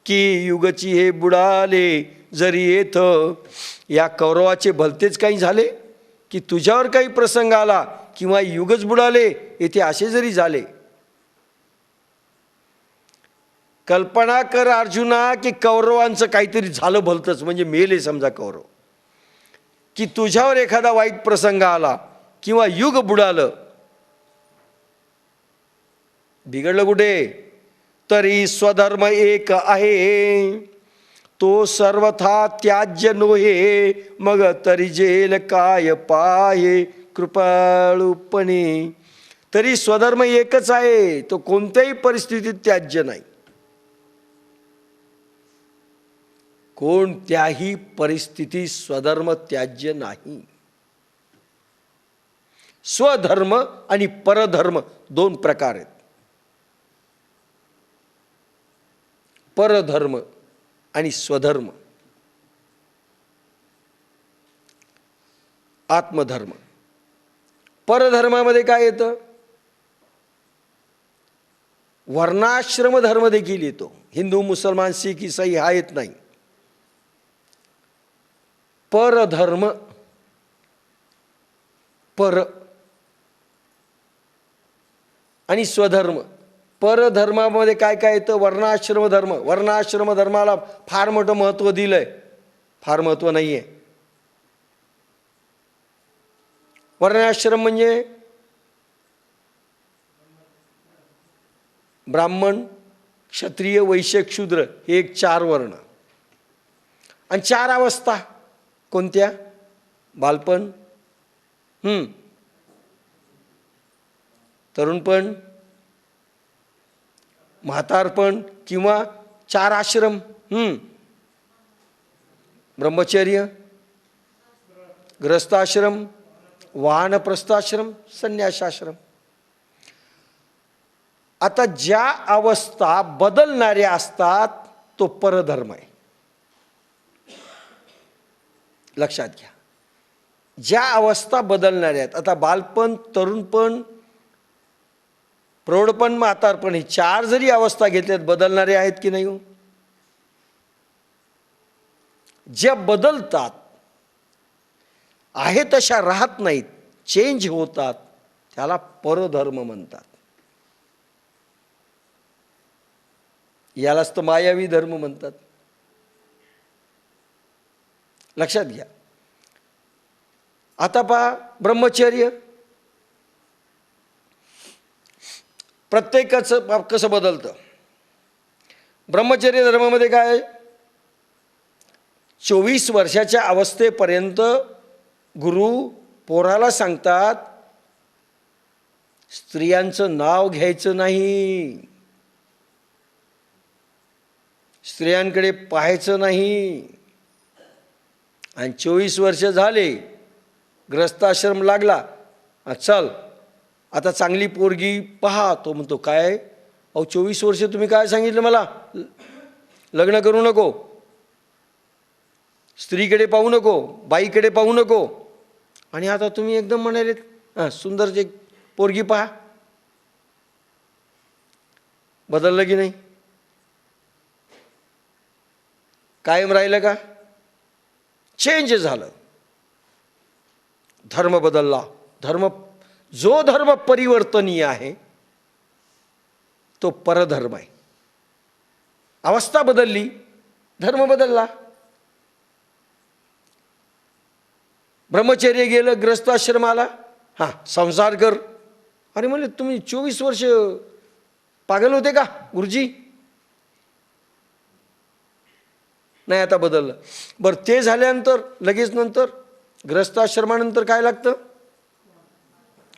की युगची हे बुडाले जरी येथ. या कौरवाचे भलतेच काही झाले की तुझ्यावर काही प्रसंग आला किंवा युगच बुडाले, येथे असे जरी झाले. कल्पना कर अर्जुना की कौरवांचं काहीतरी झालं भलतंच, म्हणजे मेले समजा कौरव, की तुझ्यावर एखादा वाईट प्रसंग आला किंवा युग बुडालं. बिघडलं कुठे? तरी स्वधर्म एक आहे, तो सर्वथा त्याज्य नोहे. मग तरी जेल काय पाहे कृपाळूपणे. तरी स्वधर्म एकच आहे, तो कोणत्याही परिस्थितीत त्याज्य नाही. कोणत्याही परिस्थितीत स्वधर्म त्याज्य नाही. स्वधर्म आणि परधर्म दोन प्रकार आहेत. परधर्म आणि स्वधर्म. आत्मधर्म. परधर्मामध्ये काय येतं? वर्णाश्रम धर्म देखील येतो. हिंदू, मुसलमान, सिख, ईसाई हा येत नाही. परधर्म, पर आणि स्वधर्म. परधर्मामध्ये काय काय येतं? वर्णाश्रम धर्म. वर्णाश्रम धर्माला फार मोठं महत्त्व दिलंय, फार महत्त्व नाही आहे. वर्णाश्रम म्हणजे ब्राह्मण, क्षत्रिय, वैश्य, शूद्र हे एक 4 वर्ण. आणि 4 अवस्था कोणत्या? बालपण, तरुणपण, म्हातारपण किंवा 4 आश्रम. ब्रह्मचर्य, ग्रस्ताश्रम, वानप्रस्थाश्रम, संन्यासाश्रम. आता ज्या अवस्था बदलणाऱ्या असतात तो परधर्म आहे. लक्षात घ्या. ज्या अवस्था बदलणाऱ्या आहेत, आता बालपण, तरुणपण, प्रौढपण, म्हातारपण ही 4 जरी अवस्था घेतल्यात बदलणारे आहेत की नाही? ज्या बदलतात, आहे तशा राहत नाहीत, चेंज होतात, त्याला परधर्म म्हणतात. यालाच तर मायावी धर्म म्हणतात. लक्षात घ्या. आता पहा, ब्रह्मचर्य प्रत्येकाचं कसं बदलतं. ब्रह्मचर्य धर्मामध्ये काय? 24 वर्षाच्या अवस्थेपर्यंत गुरु पोराला सांगतात स्त्रियांचं नाव घ्यायचं नाही, स्त्रियांकडे पाहायचं नाही. आणि 24 वर्ष झाले, ग्रस्ताश्रम लागला, चल आता चांगली पोरगी पहा. तो म्हणतो काय? 24 वर्ष तुम्ही काय सांगितलं मला? लग्न करू नको, स्त्रीकडे पाहू नको, बाईकडे पाहू नको. आणि आता तुम्ही एकदम म्हणाले सुंदर जे पोरगी पहा. बदललं की नाही? कायम राहिलं का? चेंज झालं. धर्म बदलला. जो धर्म परिवर्तनीय आहे तो परधर्म आहे. अवस्था बदलली, धर्म बदलला. ब्रह्मचर्य गेलं, ग्रस्ताश्रम आला, संसार कर. अरे म्हणले तुम्ही 24 वर्ष पागल होते का गुरुजी? नाही, आता बदललं. बरं, ते झाल्यानंतर लगेच नंतर ग्रस्ताश्रमानंतर काय लागतं?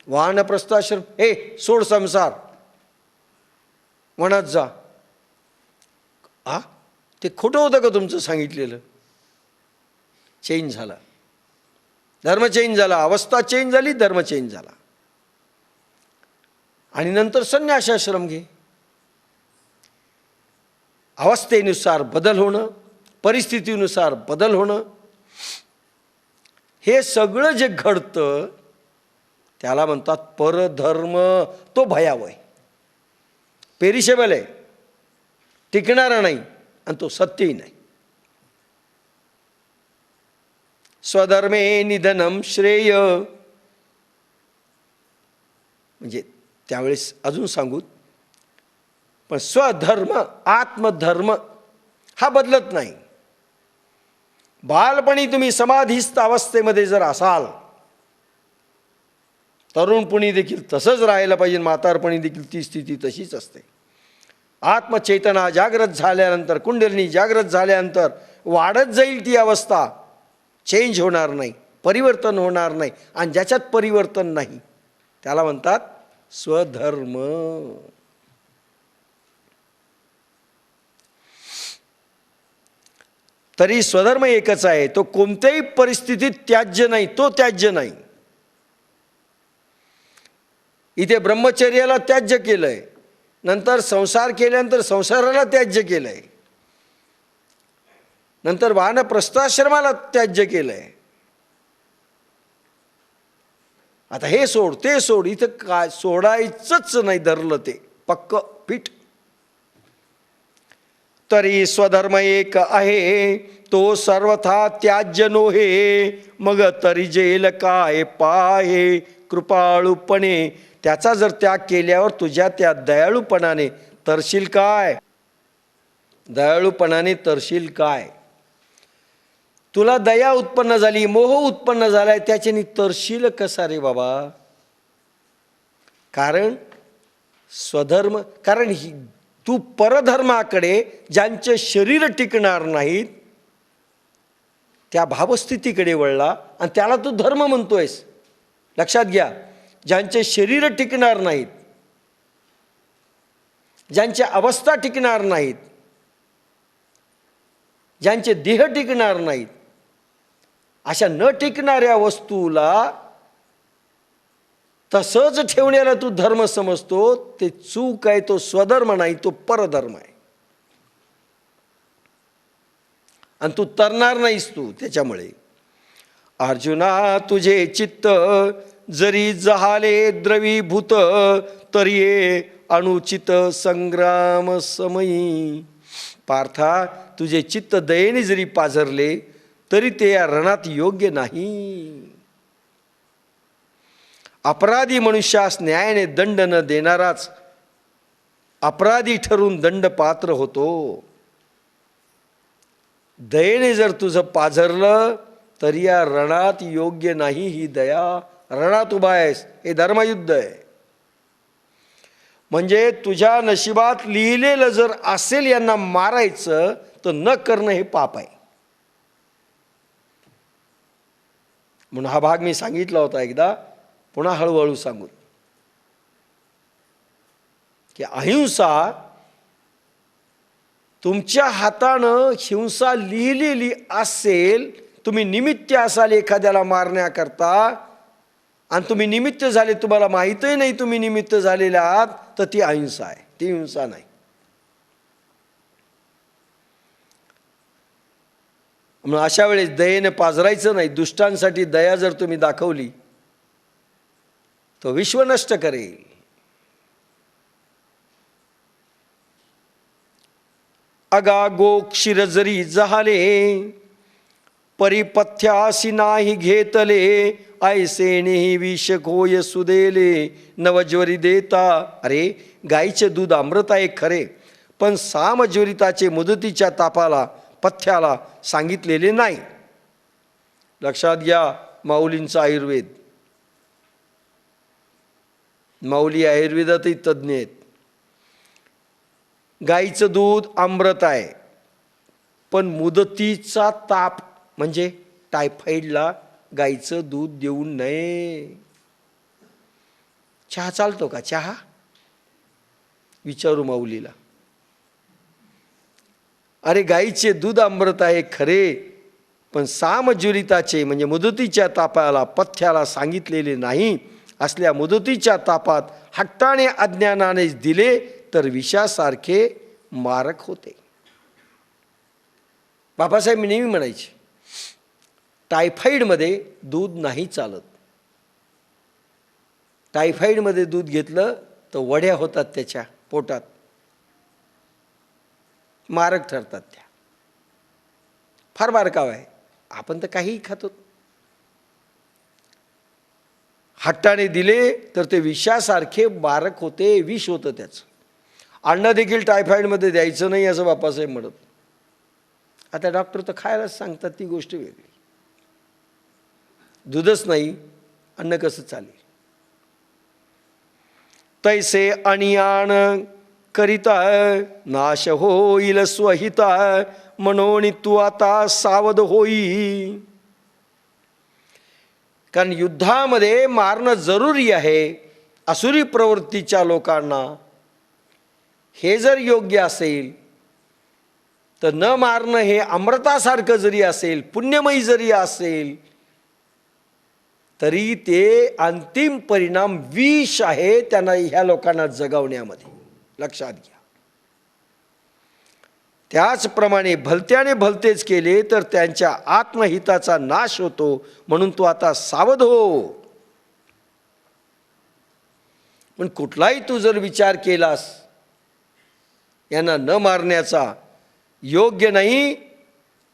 वानप्रस्थाश्रम. सोड संसार, म्हणत जा. ते खोटं होतं का तुमचं सांगितलेलं? चेंज झाला, धर्म चेंज झाला, अवस्था चेंज झाली, धर्म चेंज झाला. आणि नंतर संन्यासाश्रम घे. अवस्थेनुसार बदल होणं, परिस्थितीनुसार बदल होणं, हे सगळं जे घडतं त्याला म्हणतात परधर्म. तो भयावह आहे, पेरिशेबल आहे, टिकणारा नाही, आणि तो सत्यही नाही. स्वधर्मे निधनम श्रेय. म्हणजे त्यावेळेस अजून सांगू, पण स्वधर्म, आत्मधर्म हा बदलत नाही. बालपणी तुम्ही समाधीस्थ अवस्थेमध्ये जर असाल, तरुणपणी देखील तसंच राहायला पाहिजे, म्हातारपणी देखील ती स्थिती तशीच असते. आत्मचेतना जागृत झाल्यानंतर, कुंडलिनी जागृत झाल्यानंतर वाढत जाईल ती अवस्था, चेंज होणार नाही, परिवर्तन होणार नाही. आणि ज्याच्यात परिवर्तन नाही त्याला म्हणतात स्वधर्म. तरी स्वधर्म एकच आहे, तो कोणत्याही परिस्थितीत त्याज्य नाही, तो त्याज्य नाही. इथे ब्रह्मचर्याला त्याज्य केलंय, नंतर संसार केल्यानंतर संसाराला त्याज्य केलंय, नंतर वानप्रस्थाश्रमाला त्याज्य केलंय. आता हे सोड ते सोड, इथं काय सोडायचंच नाही, धरलं ते पक्क पीठ. तरी स्वधर्म एक आहे, तो सर्वथा त्याज्य नोहे. मग तरी जेल काय पाहे कृपाळूपणे. त्याचा जर त्याग केल्यावर तुझ्या त्या दयाळूपणाने तरशील काय? दयाळूपणाने तरशील काय? तुला दया उत्पन्न झाली, मोह उत्पन्न झालाय, त्याच्याने तरशील कसा रे बाबा? कारण स्वधर्म, कारण तू परधर्माकडे, ज्यांचे शरीर टिकणार नाहीत त्या भावस्थितीकडे वळला आणि त्याला तू धर्म म्हणतोयस. लक्षात घ्या, ज्यांचे शरीर टिकणार नाहीत, ज्यांच्या अवस्था टिकणार नाहीत, ज्यांचे देह टिकणार नाहीत, अशा न टिकणाऱ्या वस्तूला तसंच ठेवण्याला तू धर्म समजतो, ते चूक आहे. तो स्वधर्म नाही, तो परधर्म आहे. आणि तू तरणार नाहीस तू त्याच्यामुळे. अर्जुना तुझे चित्त जरी जहाले द्रवीभूत, तरी अनुचित संग्राम समयी. पार्था, तुझे चित्त दयेने जरी पाझरले तरी ते या रणात योग्य नाही. अपराधी मनुष्यास न्यायाने दंड न देणाराच अपराधी ठरून दंड पात्र होतो. दयेने जर तुझं पाझरलं तरी या रणात योग्य नाही ही दया. रणात उभा आहेस, हे धर्मयुद्ध आहे. म्हणजे तुझ्या नशिबात लिहिलेलं जर असेल यांना मारायचं, तर न करणं हे पाप आहे. म्हणून हा भाग मी सांगितला होता एकदा, पुन्हा हळूहळू सांगू की अहिंसा, तुमच्या हातानं हिंसा लिहिलेली असेल, तुम्ही निमित्त असाल एखाद्याला मारण्याकरता, आणि तुम्ही निमित्त झाले, तुम्हाला माहीतही नाही तुम्ही निमित्त झालेले आहात, तर ती अहिंसा आहे, ती हिंसा नाही. म्हणून अशा वेळेस दयेने पाझरायचं नाही. दुष्टांसाठी दया जर तुम्ही दाखवली तो विश्व नष्ट करेल. अगा गो क्षीर जरी जहाले, परिपथ्यासी नाही घेतले, ऐसेनेही विष होय सुदेले, नवज्वरी देता. अरे, गाईचे दूध अमृत आहे खरे, पण सामज्वरिताचे मुदतीच्या तापाला पथ्याला सांगितलेले नाही. लक्षात घ्या, माऊलींचा आयुर्वेद, माऊली आयुर्वेदातही तज्ज्ञ आहेत. गाईचं दूध अमृत आहे, पण मुदतीचा ताप म्हणजे टायफॉइडला गाईचं दूध देऊ नये. चहा चालतो का? चहा विचारू माऊलीला. अरे, गाईचे दूध अमृत आहे खरे, पण सामज्वरिताचे म्हणजे मुदतीच्या तापाला पथ्याला सांगितलेले नाही. असल्या मुदतीच्या तापात हट्टाने अज्ञानाने दिले तर विषासारखे मारक होते. बाबासाहेब नेहमी म्हणायचे, टायफॉइडमध्ये दूध नाही चालत. टायफॉइडमध्ये दूध घेतलं तर वड्या होतात त्याच्या पोटात, मारक ठरतात त्या. फार बारकाव आहे. आपण तर काहीही खातो. हट्टाने दिले तर ते विषासारखे मारक होते, विष होतं त्याचं. अन्न देखील टायफॉइडमध्ये द्यायचं नाही असं बापासाहेब म्हणत. आता डॉक्टर तर खायलाच सांगतात, ती गोष्ट वेगळी. दूधच नाही, अन्न कसं चालेल? तैसे अनियान करिता नाश होईल स्वहिता, म्हणून तू आता सावध होई. कारण युद्धामध्ये मारणं जरुरी आहे असुरी प्रवृत्तीच्या लोकांना. हे जर योग्य असेल तर न मारणं हे अमृतासारखं जरी असेल, पुण्यमयी जरी असेल, तरी ते अंतिम परिणाम विष आहे त्यांना ह्या लोकांना जगवण्यामध्ये. लक्षात घ्या. त्याचप्रमाणे भलत्याने भलतेच केले तर त्यांच्या आत्महिताचा नाश होतो. म्हणून तू आता सावध हो. पण कुठलाही तू जर विचार केलास यांना न मारण्याचा, योग्य नाही,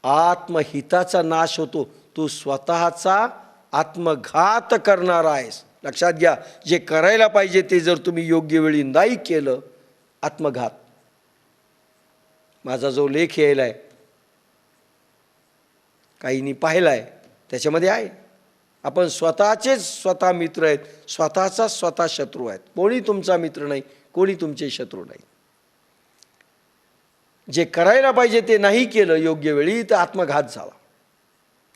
आत्महिताचा नाश होतो. तू स्वतःचा आत्मघात करणार आहेस. लक्षात घ्या, जे करायला पाहिजे ते जर तुम्ही योग्य वेळी नाही केलं, आत्मघात. माझा जो लेख यायला आहे, काहींनी पाहिला आहे, त्याच्यामध्ये आहे आपण स्वतःचेच स्वतः मित्र आहेत, स्वतःचा स्वतः शत्रू आहेत. कोणी तुमचा मित्र नाही, कोणी तुमचे शत्रू नाही. जे करायला पाहिजे ते नाही केलं योग्य वेळी तर आत्मघात झाला.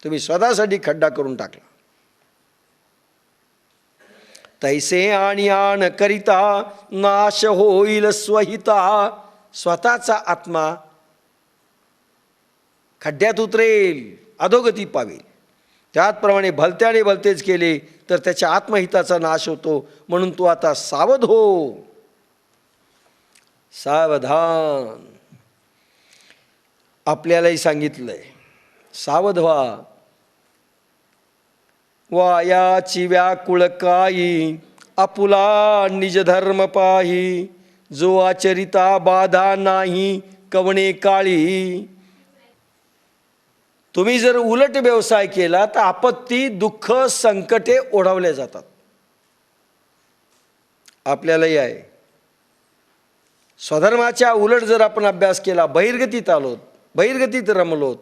तुम्ही स्वतःसाठी खड्डा करून टाकला. तैसे आणि आण करिता नाश होईल स्वहिता. स्वतःचा आत्मा खड्ड्यात उतरेल, अधोगती पावेल. त्याचप्रमाणे भलत्याने भलतेच केले तर त्याच्या आत्महिताचा नाश होतो. म्हणून तू आता सावध हो, सावधान. आपल्यालाही सांगितलंय सावध व्हा. वायाची व्याकुळ काई आपुला निज धर्म पाही. जो आचरिता बाधा नाही कवणे काळी. तुम्ही जर उलट व्यवसाय केला तर आपत्ती, दुःख, संकटे ओढवले जातात. आपल्यालाही आहे. स्वधर्माच्या उलट जर आपण अभ्यास केला, बहिर्गतीत आलोत, बहिर्गतीत रमलोत,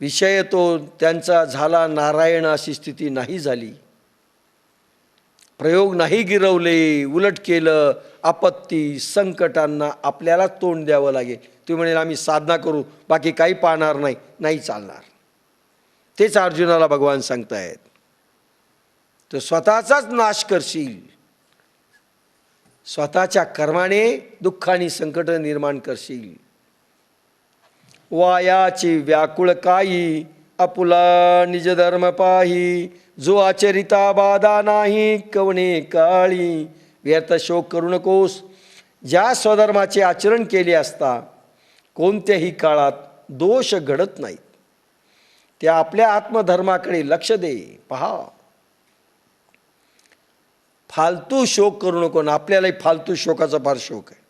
विषय तो त्यांचा झाला नारायण अशी स्थिती नाही झाली, प्रयोग नाही गिरवले, उलट केलं, आपत्ती संकटांना आपल्याला तोंड द्यावं लागेल. तुम्ही म्हणेल आम्ही साधना करू, बाकी काही पाहणार नाही, नाही चालणार. तेच अर्जुनाला भगवान सांगतायत. तो स्वतःचाच नाश करशील, स्वतःच्या कर्माने दुःख आणि संकट निर्माण करशील. वायाची व्याकुळ काई आपुला निज धर्म पाही. जो आचरिता बाधा नाही कवणे काळी. व्यर्थ शोक करू नकोस. ज्या स्वधर्माचे आचरण केले असता कोणत्याही काळात दोष घडत नाहीत, त्या आपल्या आत्मधर्माकडे लक्ष दे, पहा. फालतू शोक करू नको. ना आपल्यालाही फालतू शोकाचा फार शोक आहे.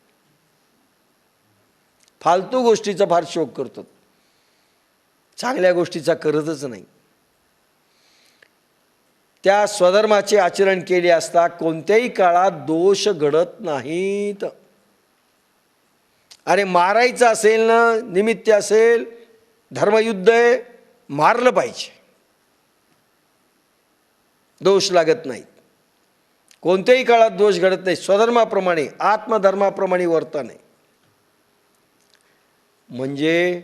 फालतू गोष्टीचा फार शोक करतो, चांगल्या गोष्टीचा करतच नाही. त्या स्वधर्माचे आचरण केले असता कोणत्याही काळात दोष घडत नाहीत. अरे मारायचं असेल ना, निमित्त असेल, धर्मयुद्ध आहे, मारलं पाहिजे, दोष लागत नाहीत. कोणत्याही काळात दोष घडत नाही. स्वधर्माप्रमाणे, आत्मधर्माप्रमाणे वर्तन आहे. म्हणजे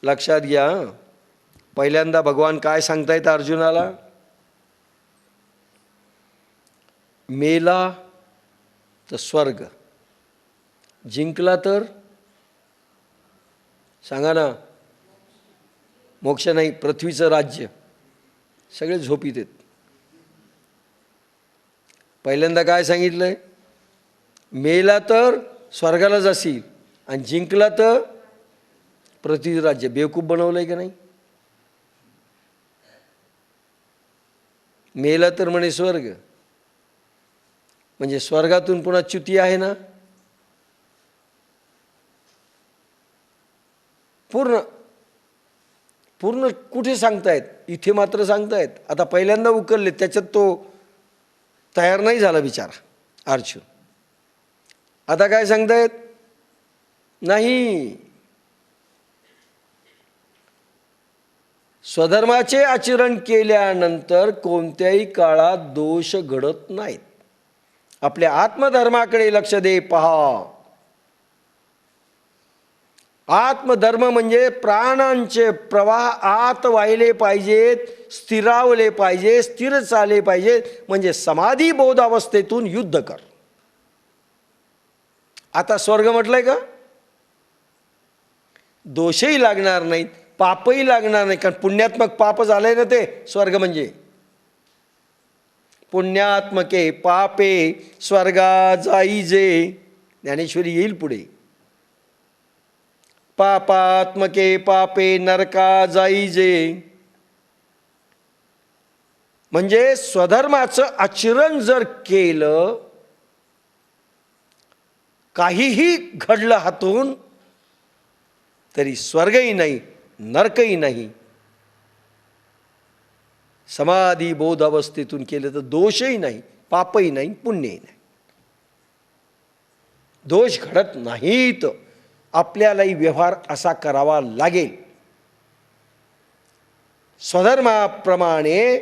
लक्षात घ्या, पहिल्यांदा भगवान काय सांगतायत अर्जुनाला? मेला तर स्वर्ग, जिंकला तर सांगा ना, मोक्ष नाही, पृथ्वीचं राज्य. सगळे झोपीत आहेत. पहिल्यांदा काय सांगितलंय? मेला तर स्वर्गाला जाशील आणि जिंकला तर पृथ्वीचं राज्य. बेवकूफ बनवलंय का नाही? मेला तर म्हणे स्वर्ग, म्हणजे स्वर्गातून पुन्हा च्युती आहे ना. पूर्ण पूर्ण कुठे सांगतायत? इथे मात्र सांगतायत. आता पहिल्यांदा उकलले, त्याच्यात तो तयार नाही झाला बिचारा अर्जुन. आता काय सांगतायत? नाही, स्वधर्माचे आचरण केल्यानंतर कोणत्याही काळात दोष घडत नाहीत. आपल्या आत्मधर्माकडे लक्ष दे, पहा. आत्मधर्म म्हणजे प्राणांचे प्रवाह आत वाहिले पाहिजेत, स्थिरावले पाहिजे, स्थिर चालले पाहिजेत. म्हणजे समाधी बोध अवस्थेतून युद्ध कर. आता स्वर्ग म्हटलंय का? दोषही लागणार नाहीत, पापही लागणार नाही, कारण पुण्यात्मक पाप झालंय ना ते स्वर्ग म्हणजे. पुण्यात्मके पापे स्वर्गा जाईजे, ज्ञानेश्वरी येईल पुढे. पापात्मके पापे नरका जाईजे. म्हणजे स्वधर्माचं आचरण जर केलं, काहीही घडलं हातून, तरी स्वर्गही नाही, नरकही नाही. समाधी बोध अवस्थेतून केलं तर दोषही नाही, पापही नाही, पुण्यही नाही. दोष घडत नाहीत. आपल्यालाही व्यवहार असा करावा लागेल. स्वधर्माप्रमाणे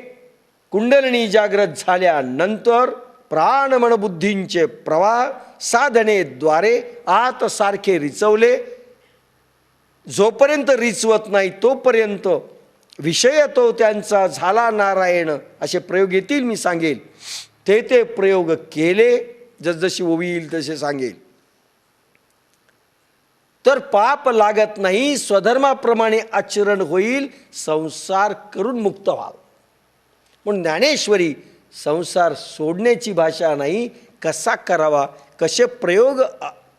कुंडलिनी जागृत झाल्यानंतर प्राणमनबुद्धींचे प्रवाह साधनेद्वारे आत सारखे रिचवले. जोपर्यंत रिचवत नाही तोपर्यंत विषय तो त्यांचा झाला नारायण, असे प्रयोग येतील, मी सांगेल. ते प्रयोग केले, जसजशी ओवी येईल तसे सांगेल, तर पाप लागत नाही. स्वधर्माप्रमाणे आचरण होईल, संसार करून मुक्त व्हावं. म्हणून ज्ञानेश्वरी संसार सोडण्याची भाषा नाही, कसा करावा, कसे प्रयोग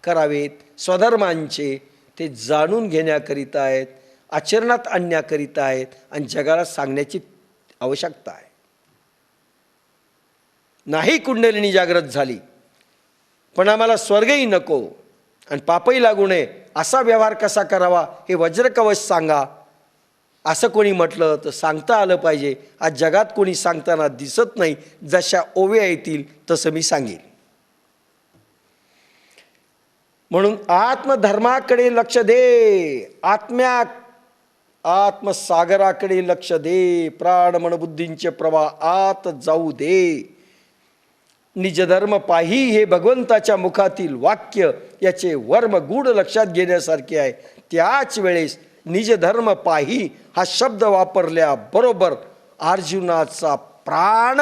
करावेत स्वधर्मांचे, ते जाणून घेण्याकरिता आहेत, आचरणात आणण्याकरिता आहेत, आणि जगाला सांगण्याची आवश्यकता आहे. नाही कुंडलिनी जागृत झाली, पण आम्हाला स्वर्गही नको आणि पापही लागू नये, असा व्यवहार कसा करावा हे वज्रकवच सांगा, असं कोणी म्हटलं तर सांगता आलं पाहिजे. आज जगात कोणी सांगताना दिसत नाही. जशा ओव्या येतील तसं मी सांगेन. म्हणून आत्मधर्माकडे लक्ष दे, आत्मसागराकडे लक्ष दे. प्राण मनबुद्धींचे प्रवाह आत जाऊ दे. निजधर्म पाही हे भगवंताच्या मुखातील वाक्य, याचे वर्म गूढ लक्षात घेण्यासारखे आहे. त्याच वेळेस निजधर्म पाही हा शब्द वापरल्याबरोबर अर्जुनाचा प्राण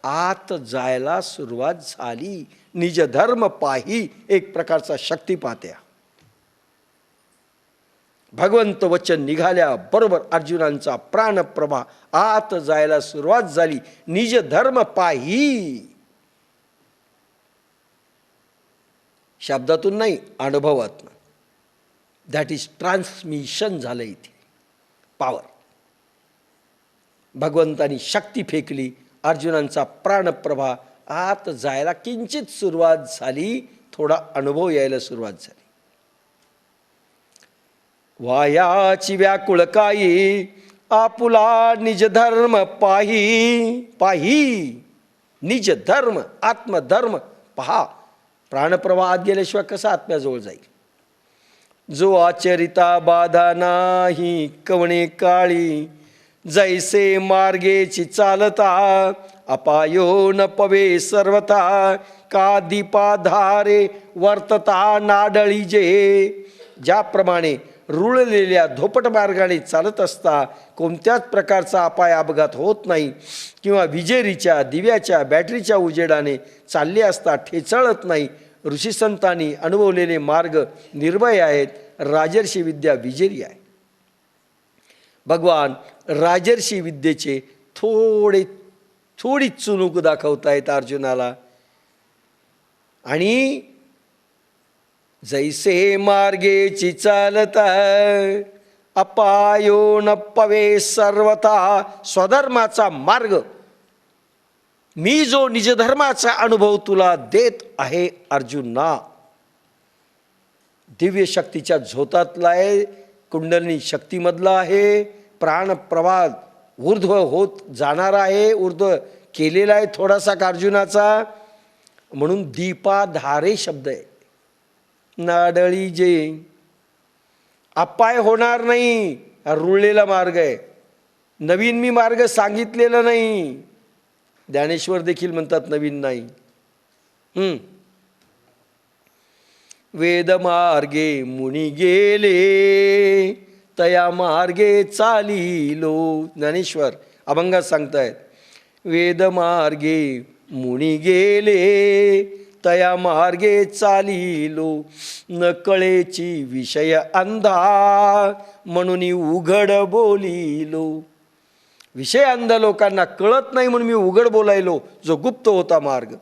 आत जायला सुरुवात झाली. निजधर्म पाही एक प्रकारचा शक्तिपात्या. भगवंत वचन निघाल्या बरोबर अर्जुनांचा प्राणप्रवाह आत जायला सुरुवात झाली. निजधर्म पाही शब्दातून नाही, अनुभवातून. दॅट इज ट्रान्समिशन झालं इथे. पॉवर. भगवंतानी शक्ती फेकली, अर्जुनांचा प्राणप्रवाह आत जायला किंचित सुरुवात झाली, थोडा अनुभव यायला सुरुवात झाली. वायाची व्याकुळ काई आपुला निजधर्म पाही. पाही निज धर्म, आत्मधर्म पहा. प्राणप्रवाह आत गेल्याशिवाय कसा आत्म्याजवळ जाईल. जो आचरिता बाधा नाही कवणे काळी, जैसे मार्गेची चालता अपायो न पवे सर्वथा. का दीपाधारे वर्तता नाडळी जे. ज्याप्रमाणे रुळलेल्या धोपट मार्गाने चालत असता कोणत्याच प्रकारचा अपाय अपघात होत नाही, किंवा विजेरीच्या दिव्याच्या बॅटरीच्या उजेडाने चालले असता ठेचळत नाही. ऋषीसंतांनी अनुभवलेले मार्ग निर्भय आहेत. राजर्षी विद्या विजेरी आहे. भगवान राजर्षी विद्येचे थोडी चुणूक दाखवतायत अर्जुनाला. आणि जैसे मार्गेची चालता अपायो न पवे सर्वथा. स्वधर्माचा मार्ग, मी जो निजधर्माचा अनुभव तुला देत आहे अर्जुना, दिव्य शक्तीच्या झोतातला आहे, कुंडलिनी शक्तीमधला आहे. प्राणप्रवाह ऊर्ध्व होत जाणार आहे, ऊर्ध्व केलेला आहे थोडासा अर्जुनाचा. म्हणून दीपाधारे शब्द आहे. नाडळी जे, अपाय होणार नाही, रुळलेला मार्ग आहे. नवीन मी मार्ग सांगितलेला नाही. ज्ञानेश्वर देखील म्हणतात नवीन नाही. वेद मार्गे मुनी गेले तया मार्गे चालिलो. ज्ञानेश्वर अभंगात सांगतायत, वेद मार्गे मुनी गेले तया मार्गे चालिलो. न कळेची विषय अंधा म्हणून उघड बोलिलो. विषय अंध लोकांना कळत नाही म्हणून मी उघड बोलायलो. जो गुप्त होता मार्ग,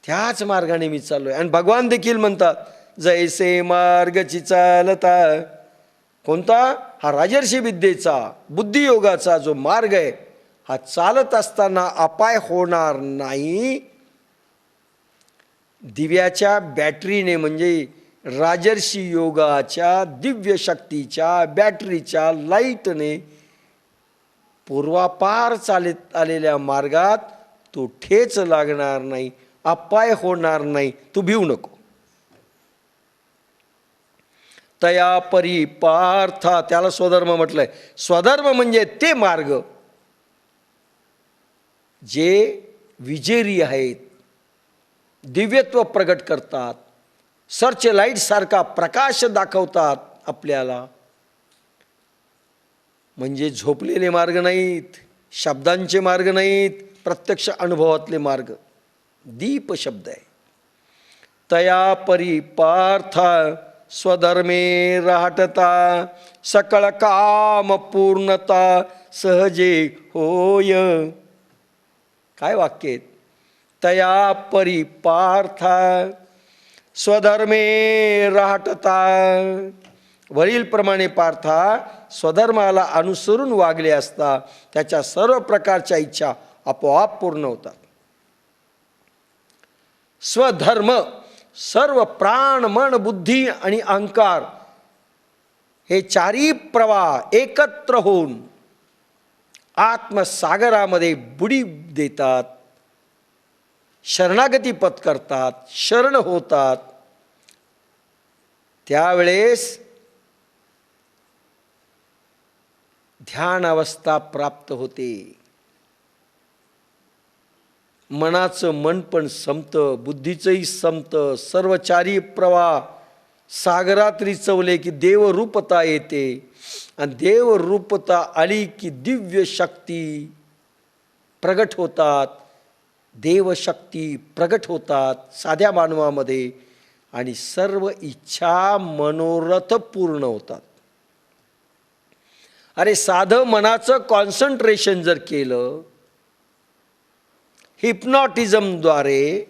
त्याच मार्गाने मी चाललोय. आणि भगवान देखील म्हणतात, जैसे मार्गची चालता. कोणता? हा राजर्षी विद्येचा, बुद्धियोगाचा जो मार्ग आहे, हा चालत असताना अपाय होणार नाही. दिव्याच्या बॅटरीने म्हणजे राजर्षी योगाच्या दिव्य शक्तीच्या बॅटरीच्या लाईटने पूर्वापार चालत आलेल्या मार्गात तो ठेच लागणार नाही, अपाय होणार नाही. तू भिवू नको. तया परी पार्था, त्याला स्वधर्म म्हटलंय. स्वधर्म म्हणजे ते मार्ग जे विजेरी आहेत, दिव्यत्व प्रगट करतात, सर्च लाईट सारखा प्रकाश दाखवतात आपल्याला. म्हणजे झोपलेले मार्ग नाहीत, शब्दांचे मार्ग नाहीत, प्रत्यक्ष अनुभवातले मार्ग. दीप शब्द आहे. तया परी पार्था स्वधर्मे राहटता सकळ काम पूर्णता सहजे होय. काय वाक्य आहेत? तया परी पार्था स्वधर्मे राहटता. वरीलप्रमाणे पार्था स्वधर्माला अनुसरून वागले असता त्याच्या सर्व प्रकारच्या इच्छा आपोआप पूर्ण होतात. स्वधर्म सर्व प्राण मन बुद्धी आणि अहंकार हे चारी प्रवाह एकत्र होऊन आत्मसागरामध्ये बुडी देतात, शरणागती पत्करतात, शरण होतात. त्यावेळेस ध्यान अवस्था प्राप्त होते. मनाचं मन पण संपतं, बुद्धीचंही संपतं. सर्व चारी प्रवाह सागरात रिचवले की देवरूपता येते, आणि देवरूपता आली की दिव्य शक्ती प्रगट होतात, देवशक्ती प्रगट होतात साध्या मानवामध्ये, आणि सर्व इच्छा मनोरथ पूर्ण होतात. अरे साधं मनाचं कॉन्सन्ट्रेशन जर केलं हिप्नॉटिझमद्वारे,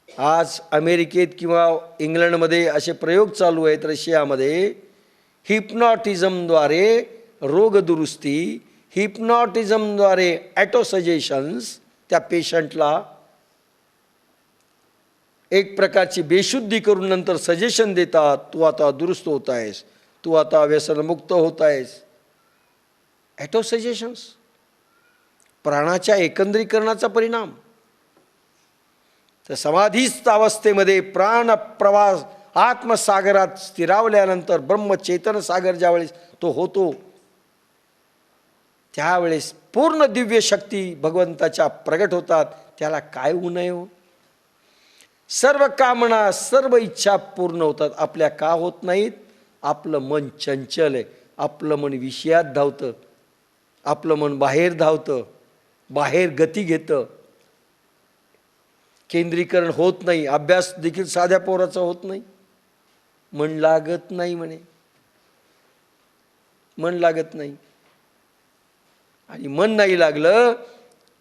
आज अमेरिकेत किंवा इंग्लंडमध्ये असे प्रयोग चालू आहेत, रशियामध्ये हिप्नॉटिझमद्वारे रोगदुरुस्ती, हिप्नॉटिझमद्वारे ॲटोसजेशन्स, त्या पेशंटला एक प्रकारची बेशुद्धी करून नंतर सजेशन देतात, तू आता दुरुस्त होत आहेस, तू आता व्यसनमुक्त होत आहेस. ॲटोसजेशन्स प्राणाच्या एकत्रीकरणाचा परिणाम. तर समाधीस्थ अवस्थेमध्ये प्राण प्रवास आत्मसागरात स्थिरावल्यानंतर ब्रह्मचेतन सागर ज्यावेळेस तो होतो, त्यावेळेस पूर्ण दिव्य शक्ती भगवंताच्या प्रगट होतात. त्याला काय उणय हो? सर्व कामना सर्व इच्छा पूर्ण होतात. आपल्या का होत नाहीत? आपलं मन चंचल आहे, आपलं मन विषयात धावतं, आपलं मन बाहेर धावतं, बाहेर गती घेतं, केंद्रीकरण होत नाही. अभ्यास देखील साध्या पोराचा होत नाही. मन लागत नाही म्हणे, मन लागत नाही. आणि मन नाही लागलं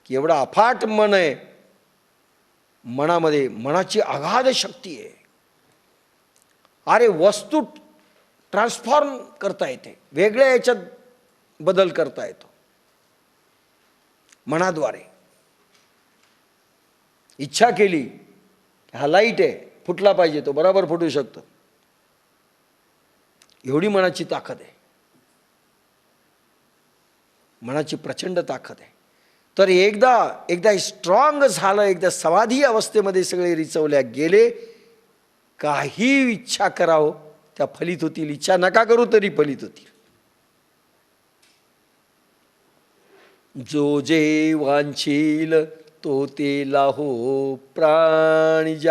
की एवढा अफाट मन आहे, मनामध्ये मनाची अगाध शक्ती आहे. अरे वस्तू ट्रान्सफॉर्म करता येते, वेगळ्या याच्यात बदल करता येतो मनाद्वारे. इच्छा केली, हा लाईट आहे, फुटला पाहिजे, तो बरोबर फुटू शकतो. एवढी मनाची ताकद आहे, मनाची प्रचंड ताकद आहे. तर एकदा स्ट्रॉंग झालं, एकदा समाधी अवस्थेमध्ये सगळे रिचवल्या गेले, काही इच्छा करावं त्या फलित होतील, इच्छा नका करू तरी फलित होतील. जो जे वांछील तो तेला हो प्राणिजात.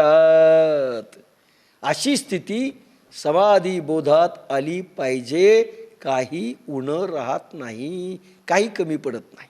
अशी स्थिती समाधी बोधात आली पाहिजे. काही उणं राहत नाही, काही कमी पडत नाही.